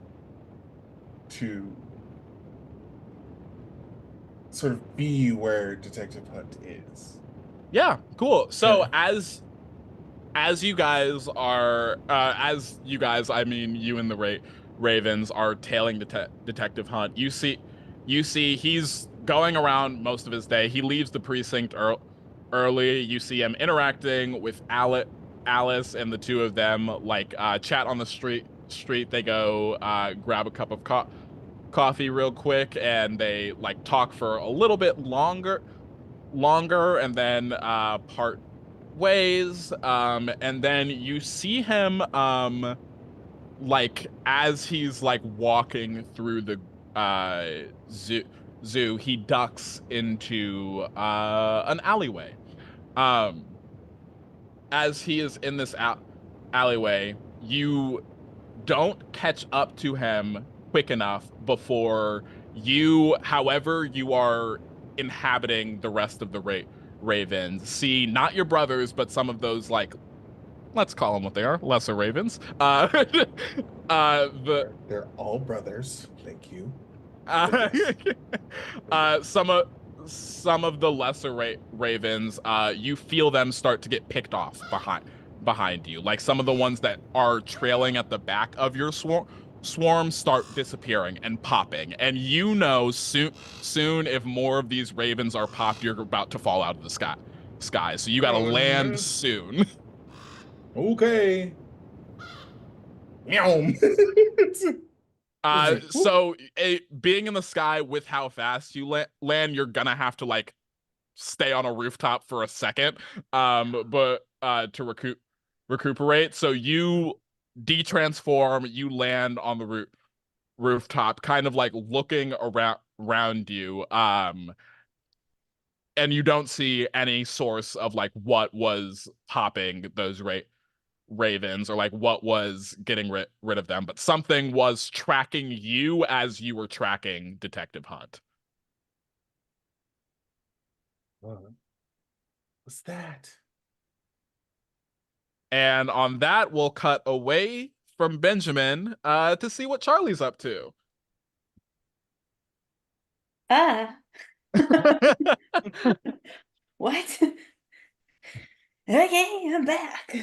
to sort of be where Detective Hunt is. Yeah, cool. So Okay. as you guys I mean you and the Ravens are tailing Detective Hunt. You see he's going around most of his day. He leaves the precinct early. You see him interacting with Alice, and the two of them like chat on the street. They go grab a cup of coffee real quick, and they like talk for a little bit longer, and then part ways. And then you see him like as he's like walking through the zoo, he ducks into an alleyway. um as he is in this alleyway, you don't catch up to him quick enough before you, however you are inhabiting the rest of the ravens, see not your brothers, but some of those, like, let's call them what they are, lesser ravens. They're all brothers. Thank you. Some of the lesser ravens, you feel them start to get picked off behind you. Like some of the ones that are trailing at the back of your swarm start disappearing and popping, and you know soon if more of these ravens are popped, you're about to fall out of the sky. So you gotta land soon. Okay. Meow. So being in the sky with how fast you land, you're gonna have to like stay on a rooftop for a second, but to recuperate. So you detransform, you land on the rooftop, kind of like looking around you, and you don't see any source of like what was popping those ravens, or like what was getting rid of them, but something was tracking you as you were tracking Detective Hunt. What's that? And on that, we'll cut away from Benjamin to see what Charlie's up to. What? Okay, I'm back.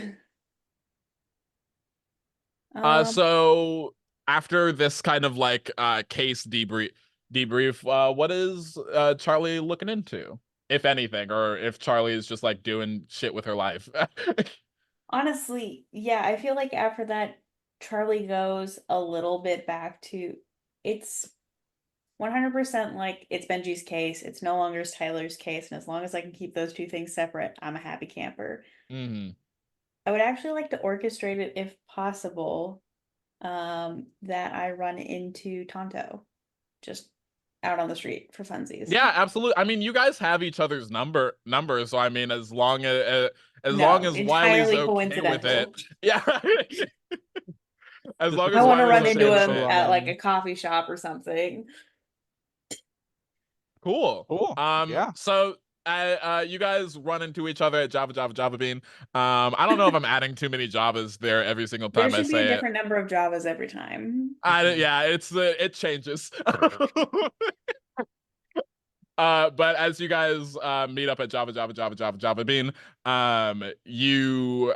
So after this kind of like case debrief, what is Charlie looking into, if anything, or if Charlie is just like doing shit with her life? Honestly, yeah, I feel like after that, Charlie goes a little bit back to it's 100% like it's Benji's case. It's no longer Tyler's case. And as long as I can keep those two things separate, I'm a happy camper. Mm-hmm. I would actually like to orchestrate it if possible. That I run into Tonto just out on the street for funsies. Yeah, absolutely. I mean, you guys have each other's numbers, so I mean, as long as Wylie's entirely okay with it, coincidental. yeah. As long I as want to Wylie's run okay into with him it. at like a coffee shop or something. Cool. Yeah. So you guys run into each other at Java Bean. I don't know if I'm adding too many Javas there every single time There I should be a say it. different number of Javas every time. Yeah, it changes. But as you guys meet up at Java Bean, you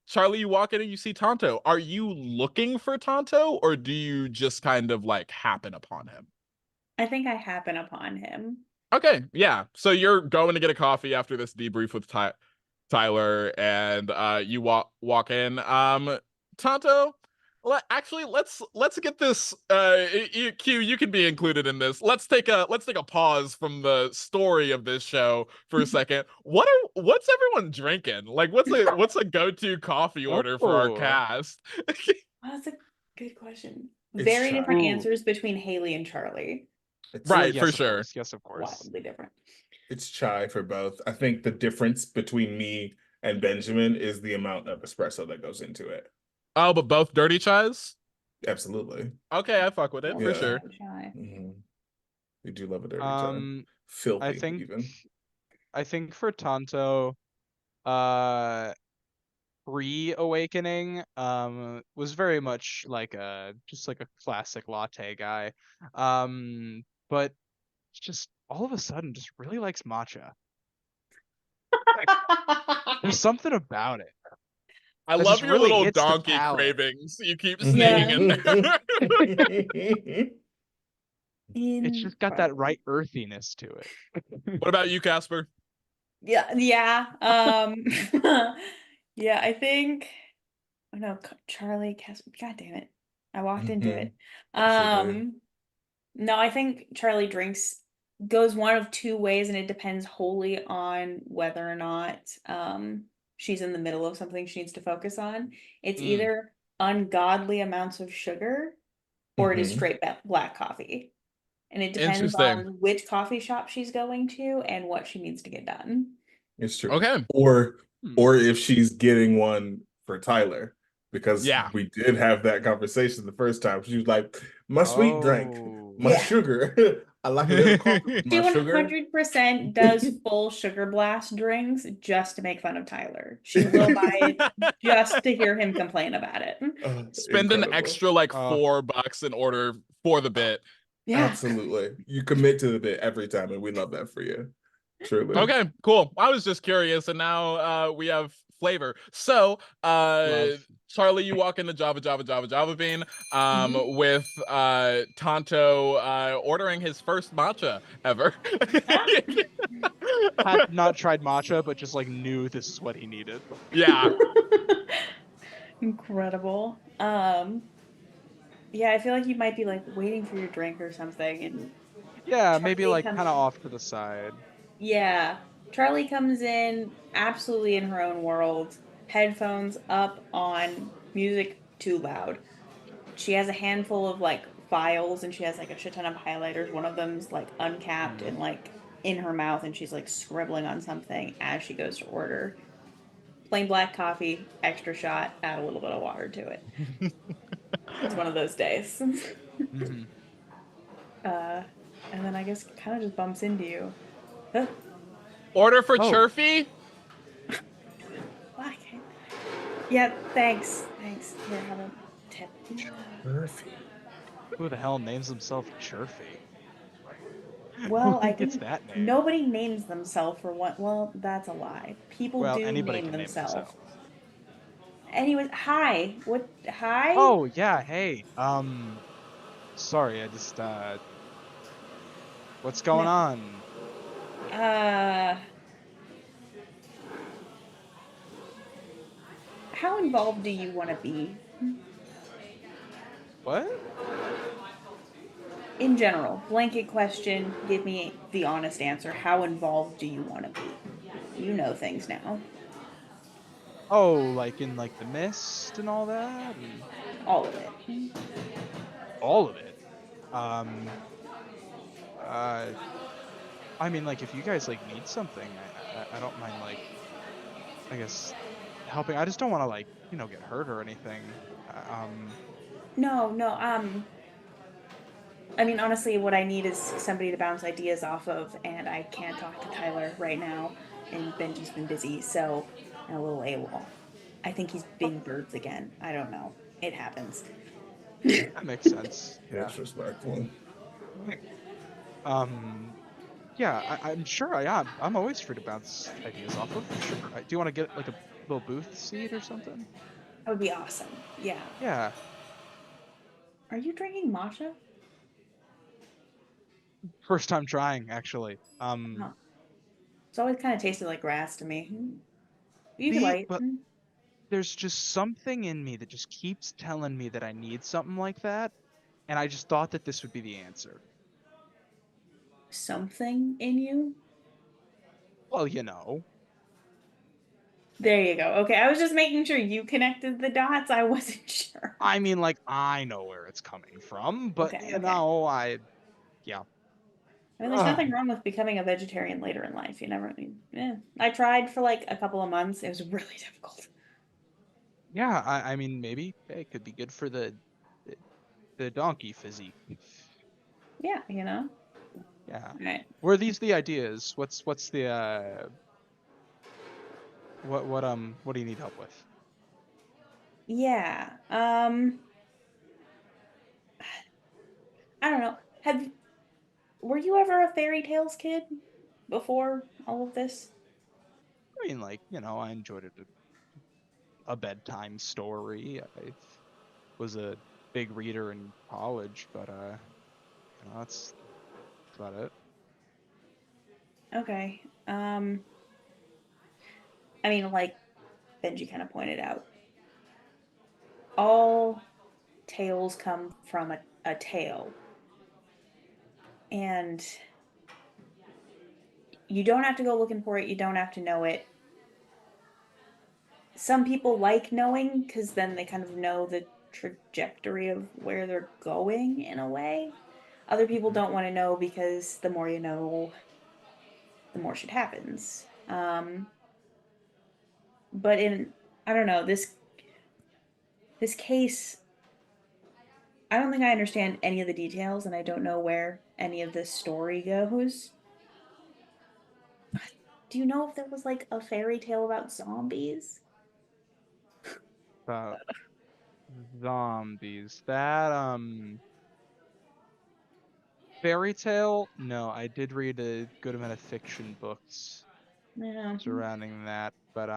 Charlie, you walk in and you see Tonto. Are you looking for Tonto, or do you just kind of like happen upon him? I think I happen upon him. Okay, yeah. So you're going to get a coffee after this debrief with Tyler, and you walk in. Tonto, actually, let's get this. Q, you can be included in this. Let's take a pause from the story of this show for a second. What's everyone drinking? Like, what's a go-to coffee order for our cast? Oh, that's a good question. It's Very chai. different Ooh. answers between Haelley and Charlie. Right, Yes, for of sure. course. Yes, of course. Wildly different. It's chai for both. I think the difference between me and Benjamin is the amount of espresso that goes into it. Oh, but both dirty chais? Absolutely. Okay, I fuck with it for Yeah. sure. Mm-hmm. We do love a dirty chai. Filthy, even. I think for Tonto, pre-awakening, was very much like just like a classic latte guy. But just all of a sudden just really likes matcha. There's something about it. I That love just your really little hits the donkey palate. cravings you keep Yeah. sneaking in there. It's just got that right earthiness to it. What about you, Casper? Yeah. Yeah, I think no, Charlie, Casper, god damn it. I walked into it. No, I think Charlie goes one of two ways, and it depends wholly on whether or not she's in the middle of something she needs to focus on. It's either ungodly amounts of sugar or it is straight black coffee. And it depends on which coffee shop she's going to and what she needs to get done. It's true. Okay. Or if she's getting one for Tyler. Because we did have that conversation the first time. She was like, my sweet drink, my sugar. I like a little coffee with my sugar. 100% does full sugar blast drinks just to make fun of Tyler. She will buy it just to hear him complain about it. Spend an extra like $4 in order for the bit. Yeah. Absolutely. You commit to the bit every time, and we love that for you. Truly. Okay, cool. I was just curious, and now we have flavor. So, Charlie, you walk into Java Bean with Tonto ordering his first matcha ever. Had not tried matcha, but just like knew this is what he needed. Yeah. Incredible. Yeah, I feel like you might be like waiting for your drink or something, and yeah, maybe like kind of off to the side. Yeah, Charlie comes in absolutely in her own world, headphones up on, music too loud. She has a handful of like files, and she has like a shit ton of highlighters. One of them's like uncapped and like in her mouth, and she's like scribbling on something as she goes to order. Plain black coffee, extra shot, add a little bit of water to it. It's one of those days. And then I guess kind of just bumps into you. Order for Churfy? Yeah, thanks. Here, have a tip. Churfy. Who the hell names himself Churfy? Well, I think think that name. Nobody names themselves for what. Well, that's a lie. People do anybody name can themselves. Name themselves. Anyways, hi. What? Hi. Oh yeah, hey. Sorry, I just what's going on? How involved do you want to be? What? In general, blanket question, give me the honest answer. How involved do you want to be? You know things now. Oh, like in like the mist and all that, and All of it. all of it. Um, uh, I mean, like if you guys like need something, I don't mind like I guess helping. I just don't want to like get hurt or anything. No, no, I mean, honestly, what I need is somebody to bounce ideas off of, and I can't talk to Tyler right now, and Benji's been busy, so I'm a little AWOL. I think he's being birds again. I don't know. It happens. That makes sense. Yeah. That's respectful. Yeah, I'm sure I am. I'm always free to bounce ideas off of. Sure. Do you want to get like a little booth seat or something? That would be awesome. Yeah. Yeah. Are you drinking matcha? First time trying, actually. Huh. It's always kind of tasted like grass to me. You could See, light. but there's just something in me that just keeps telling me that I need something like that, and I just thought that this would be the answer. Something in you? Well, you know. There you go. Okay, I was just making sure you connected the dots. I wasn't sure. I mean, like, I know where it's coming from, but Okay, you okay. know, I mean, there's nothing wrong with becoming a vegetarian later in life. You never. I tried for like a couple of months. It was really difficult. Yeah, I mean, maybe it could be good for the donkey physique. Yeah, Yeah. All right. Were these the ideas? What's the what do you need help with? Yeah. I don't know. Were you ever a fairy tales kid before all of this? I mean, like, I enjoyed it a bedtime story. I was a big reader in college, but that's about it. Okay. I mean, like Benji kind of pointed out, all tales come from a tale. And you don't have to go looking for it, you don't have to know it. Some people like knowing because then they kind of know the trajectory of where they're going in a way. Other people don't want to know because the more you know, the more shit happens. But I don't know, this case, I don't think I understand any of the details, and I don't know where any of this story goes. Do you know if there was like a fairy tale about zombies? About zombies. That fairy tale? No, I did read a good amount of fiction books Yeah. surrounding that, but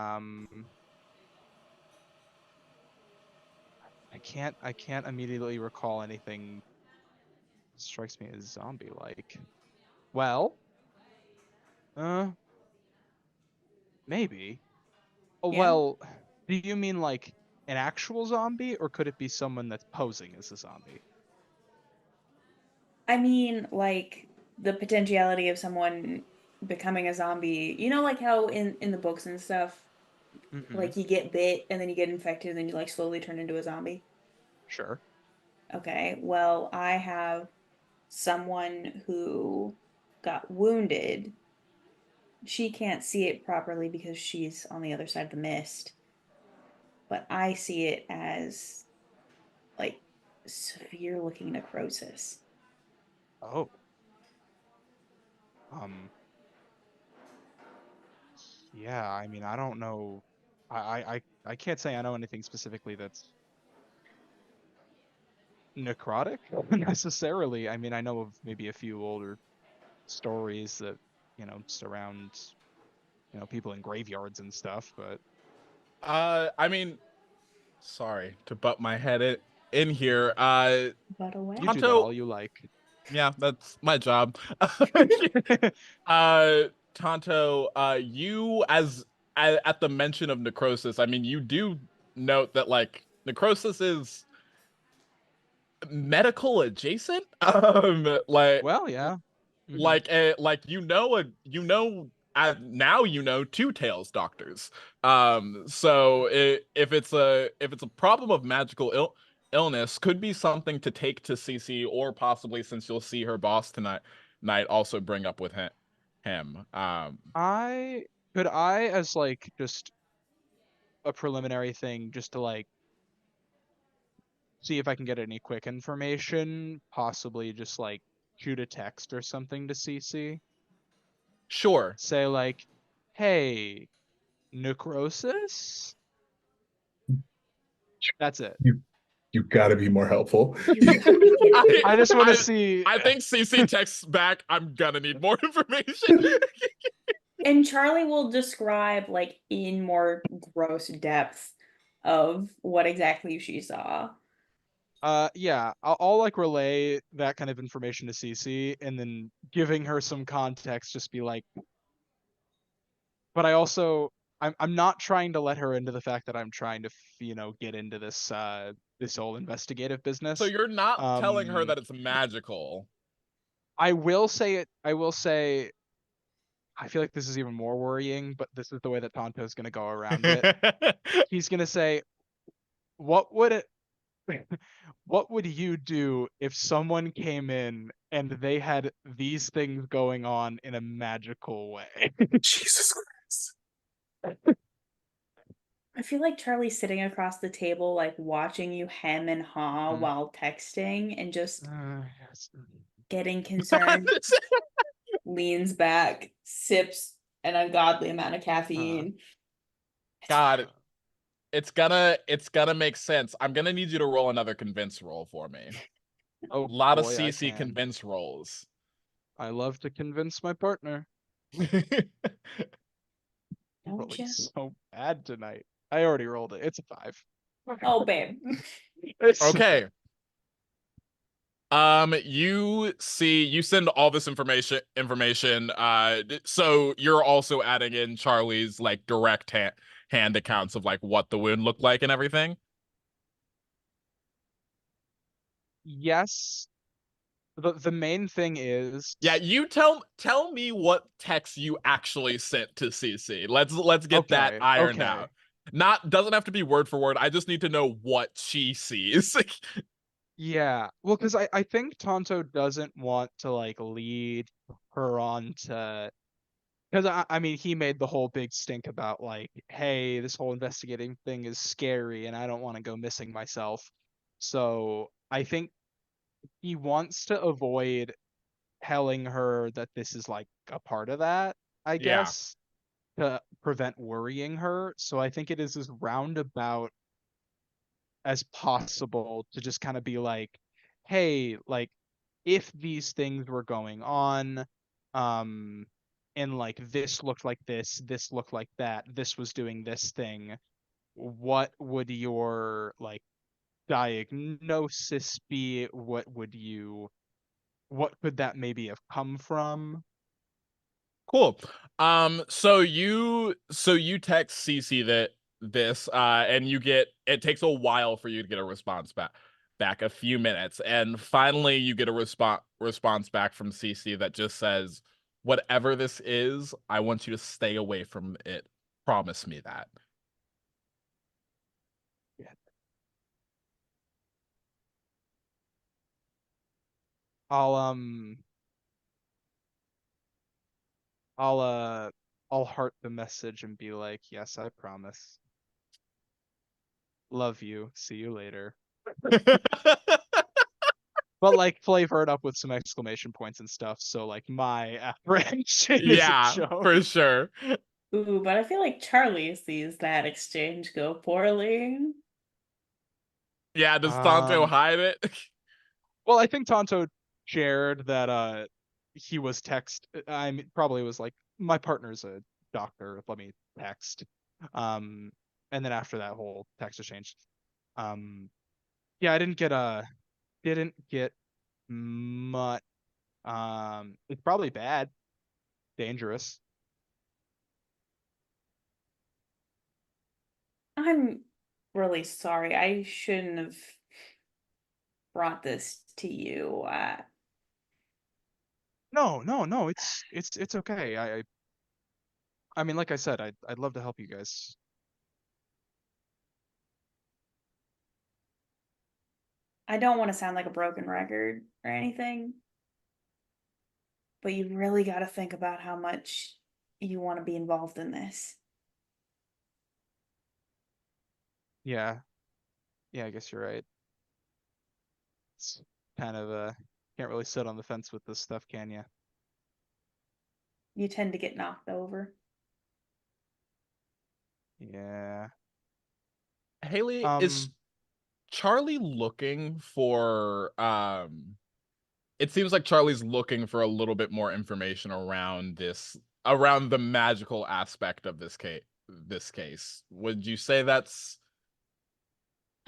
I can't immediately recall anything that strikes me as zombie like. Well, uh maybe. Oh, Yeah. well, do you mean like an actual zombie, or could it be someone that's posing as a zombie? I mean, like the potentiality of someone becoming a zombie. You know, like how in the books and stuff, Mm-hmm. like you get bit and then you get infected and then you like slowly turn into a zombie. Sure. Okay, well, I have someone who got wounded. She can't see it properly because she's on the other side of the mist, but I see it as like severe looking necrosis. Oh. Um, yeah, I mean, I don't know. I can't say I know anything specifically that's necrotic necessarily. I mean, I know of maybe a few older stories that, surround, people in graveyards and stuff, but I mean, sorry to butt my head in here. But away. you do that Tonto, all you like. yeah, that's my job. Tonto, you at the mention of necrosis, I mean, you do note that like necrosis is medical adjacent. Well, yeah. Now you know Two Tails doctors. So if it's a problem of magical illness, could be something to take to CC, or possibly, since you'll see her boss tonight, also bring up with him. Could I, as like just a preliminary thing, just to like see if I can get any quick information, possibly just like shoot a text or something to CC. Sure. Say like, hey, necrosis? That's it. You gotta be more helpful. I just want to see. I think CC texts back, I'm gonna need more information. And Charlie will describe like in more gross depth of what exactly she saw. Yeah, I'll like relay that kind of information to CC, and then giving her some context, just be like, but I'm not trying to let her into the fact that I'm trying to get into this this whole investigative business. So you're not telling her that it's magical. I will say, I feel like this is even more worrying, but this is the way that Tonto's gonna go around it. He's gonna say, what would you do if someone came in and they had these things going on in a magical way? Jesus Christ. I feel like Charlie's sitting across the table, like watching you hem and haw while texting and just Yes. getting concerned, leans back, sips an ungodly amount of caffeine. God, it's gonna make sense. I'm gonna need you to roll another convince roll for me. Oh, a lot of boy, CC convince rolls. I love to convince my partner. Don't Rolling you? so bad tonight. I already rolled it. It's a 5. Oh, babe. Okay. You send all this information. So you're also adding in Charlie's like direct hand accounts of like what the wound looked like and everything. Yes. The main thing is, yeah, you tell me what text you actually sent to CC. Let's get that ironed out. Doesn't have to be word for word. I just need to know what she sees. Yeah, well, because I think Tonto doesn't want to like lead her on to, because I mean he made the whole big stink about like, hey, this whole investigating thing is scary and I don't want to go missing myself. So I think he wants to avoid telling her that this is like a part of that, I guess, to prevent worrying her. So I think it is as roundabout as possible to just kind of be like, hey, like if these things were going on, and like this looked like this looked like that, this was doing this thing, what would your like diagnosis be? What could that maybe have come from? Cool. So you text CC this and you get, it takes a while for you to get a response back a few minutes, and finally you get a response back from CC that just says, whatever this is, I want you to stay away from it. Promise me that. Yeah. I'll heart the message and be like, yes, I promise. Love you. See you later. But like flavor it up with some exclamation points and stuff, so like my apprehension isn't shown. For sure. Ooh, but I feel like Charlie sees that exchange go poorly. Yeah, does Tonto hide it? Well, I think Tonto shared that he was probably was like, my partner's a doctor, let me text. And then after that whole text exchange, yeah, I didn't get much. It's probably bad, dangerous. I'm really sorry. I shouldn't have brought this to you. No, it's okay. I mean, like I said, I'd love to help you guys. I don't want to sound like a broken record or anything, but you really got to think about how much you want to be involved in this. Yeah, I guess you're right. It's kind of can't really sit on the fence with this stuff, can you? You tend to get knocked over. Yeah. Haelley, is Charlie looking for it seems like Charlie's looking for a little bit more information around the magical aspect of this case. Would you say that's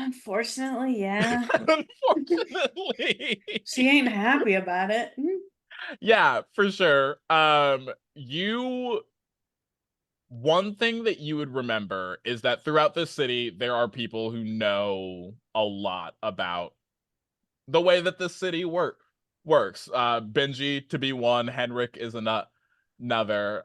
Unfortunately, yeah. unfortunately? She ain't happy about it. Yeah, for sure. One thing that you would remember is that throughout the city, there are people who know a lot about the way that the city works. Benji to be one, Henrik is another.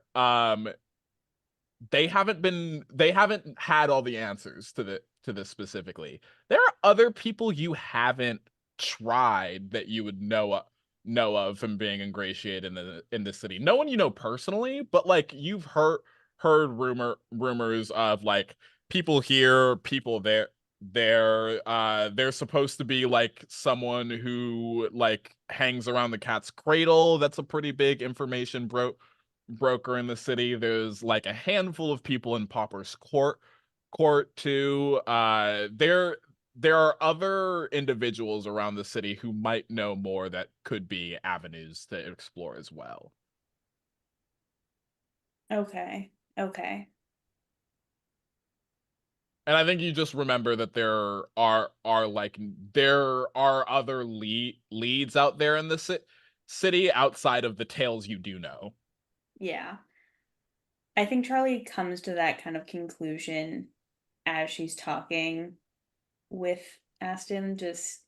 They haven't had all the answers to this specifically. There are other people you haven't tried that you would know of from being ingratiated in the city. No one you know personally, but like you've heard rumors of like people here, people there. There's supposed to be like someone who like hangs around the cat's cradle. That's a pretty big information broker in the city. There's like a handful of people in Pauper's Court too. There are other individuals around the city who might know more that could be avenues to explore as well. Okay. And I think you just remember that there are other leads out there in the city outside of the tales you do know. Yeah. I think Charlie comes to that kind of conclusion as she's talking with Aston, just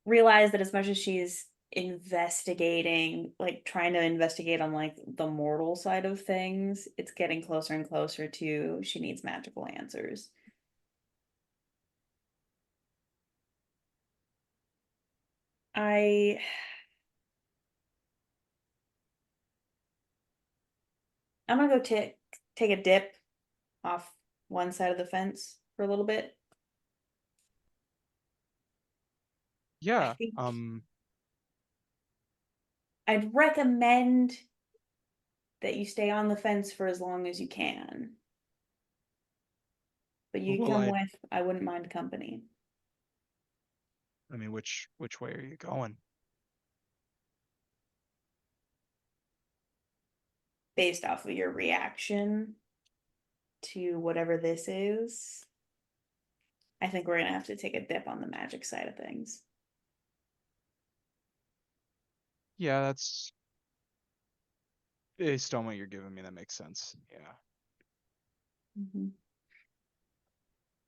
realize that as much as she's investigating, like trying to investigate on like the mortal side of things, it's getting closer and closer to she needs magical answers. I'm gonna go take a dip off one side of the fence for a little bit. Yeah. think I'd recommend that you stay on the fence for as long as you can. But you come with, I wouldn't mind company. I mean, which way are you going? Based off of your reaction to whatever this is, I think we're gonna have to take a dip on the magic side of things. Yeah, that's based on what you're giving me, that makes sense. Yeah.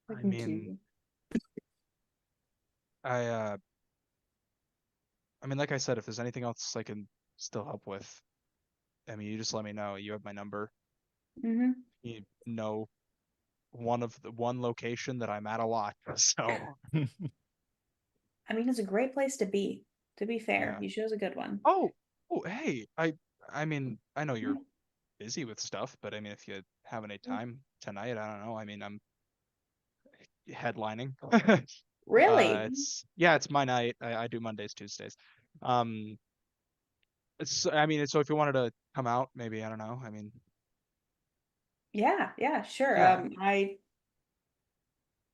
I mean, I mean, like I said, if there's anything else I can still help with, I mean, you just let me know. You have my number. You know one location that I'm at a lot. So I mean, it's a great place to be. To be fair, Yeah. you chose a good one. Oh, hey, I mean, I know you're busy with stuff, but I mean, if you have any time tonight, I don't know. I mean, I'm headlining. Really? It's my night. I do Mondays, Tuesdays. I mean, so if you wanted to come out, maybe, I don't know. I mean, Yeah, sure. Yeah.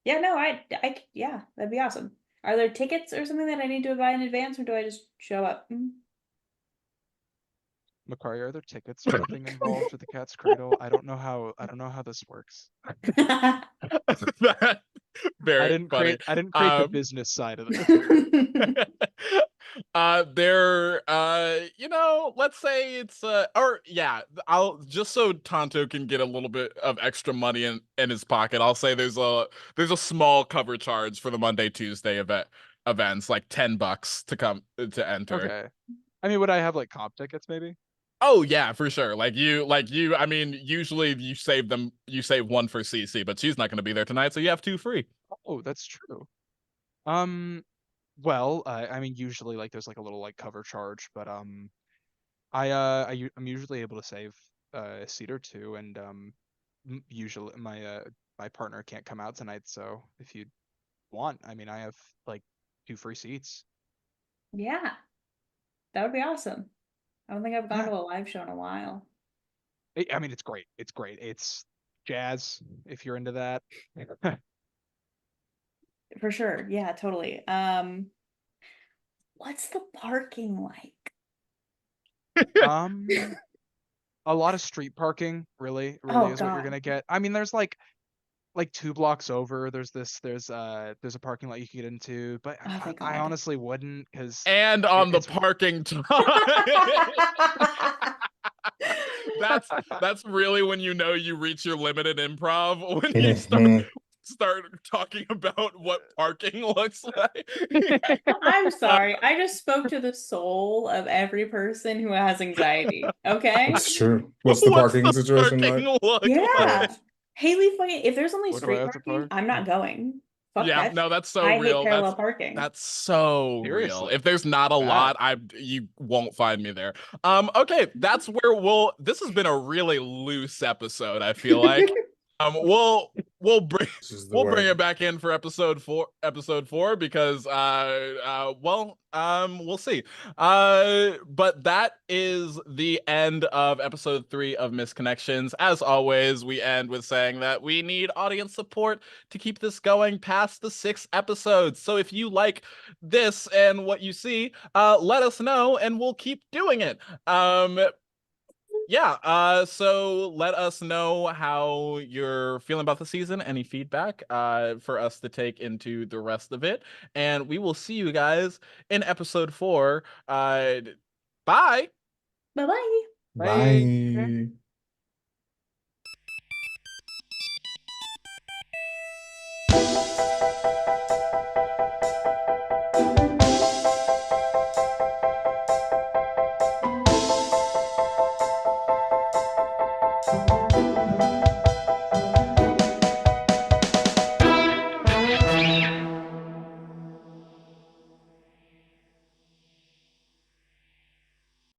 Yeah, that'd be awesome. Are there tickets or something that I need to buy in advance, or do I just show up? Makari, are there tickets or anything involved with the cat's cradle? I don't know how this works. that Very I didn't funny. create the business side of it. Let's say it's I'll just so Tonto can get a little bit of extra money in his pocket, I'll say there's a small cover charge for the Monday Tuesday events, like $10 to come to enter. Okay. I mean, would I have like comp tickets maybe? Oh yeah, for sure. I mean, usually you save one for CC, but she's not going to be there tonight, so you have 2 free. Oh, that's true. Well, I mean, usually like there's like a little like cover charge, but I'm usually able to save a seat or two, and usually my partner can't come out tonight, so if you want, I mean, I have like 2 free seats. Yeah, that would be awesome. I don't think I've gone Yeah. to a live show in a while. I mean, it's great. It's great. It's jazz if you're into that. For sure. Yeah, totally. What's the parking like? A lot of street parking, really Oh, is what you're God. gonna get. I mean, there's like 2 blocks over, there's a parking lot you can get into, but Oh, thank I God. honestly wouldn't, because And on the parking that's really when you know you reach your limited improv, when you start talking about what parking looks like. I'm sorry. I just spoke to the soul of every person who has anxiety. Okay? It's true. What's the parking situation parking like? look Yeah. like? Haelley, fucking, if there's only What do I street have to parking, park? I'm not going. Fuck Yeah, that. no, that's so I hate real. parallel parking. That's so real. Seriously. If there's not a lot, you won't find me there. Okay, that's where this has been a really loose episode, I feel like. We'll bring it back in for episode 4 because we'll see. But that is the end of episode 3 of Misconnections. As always, we end with saying that we need audience support to keep this going past the 6 episodes. So if you like this and what you see, let us know and we'll keep doing it. So let us know how you're feeling about the season, any feedback for us to take into the rest of it, and we will see you guys in episode 4. Bye. Bye-bye. Bye.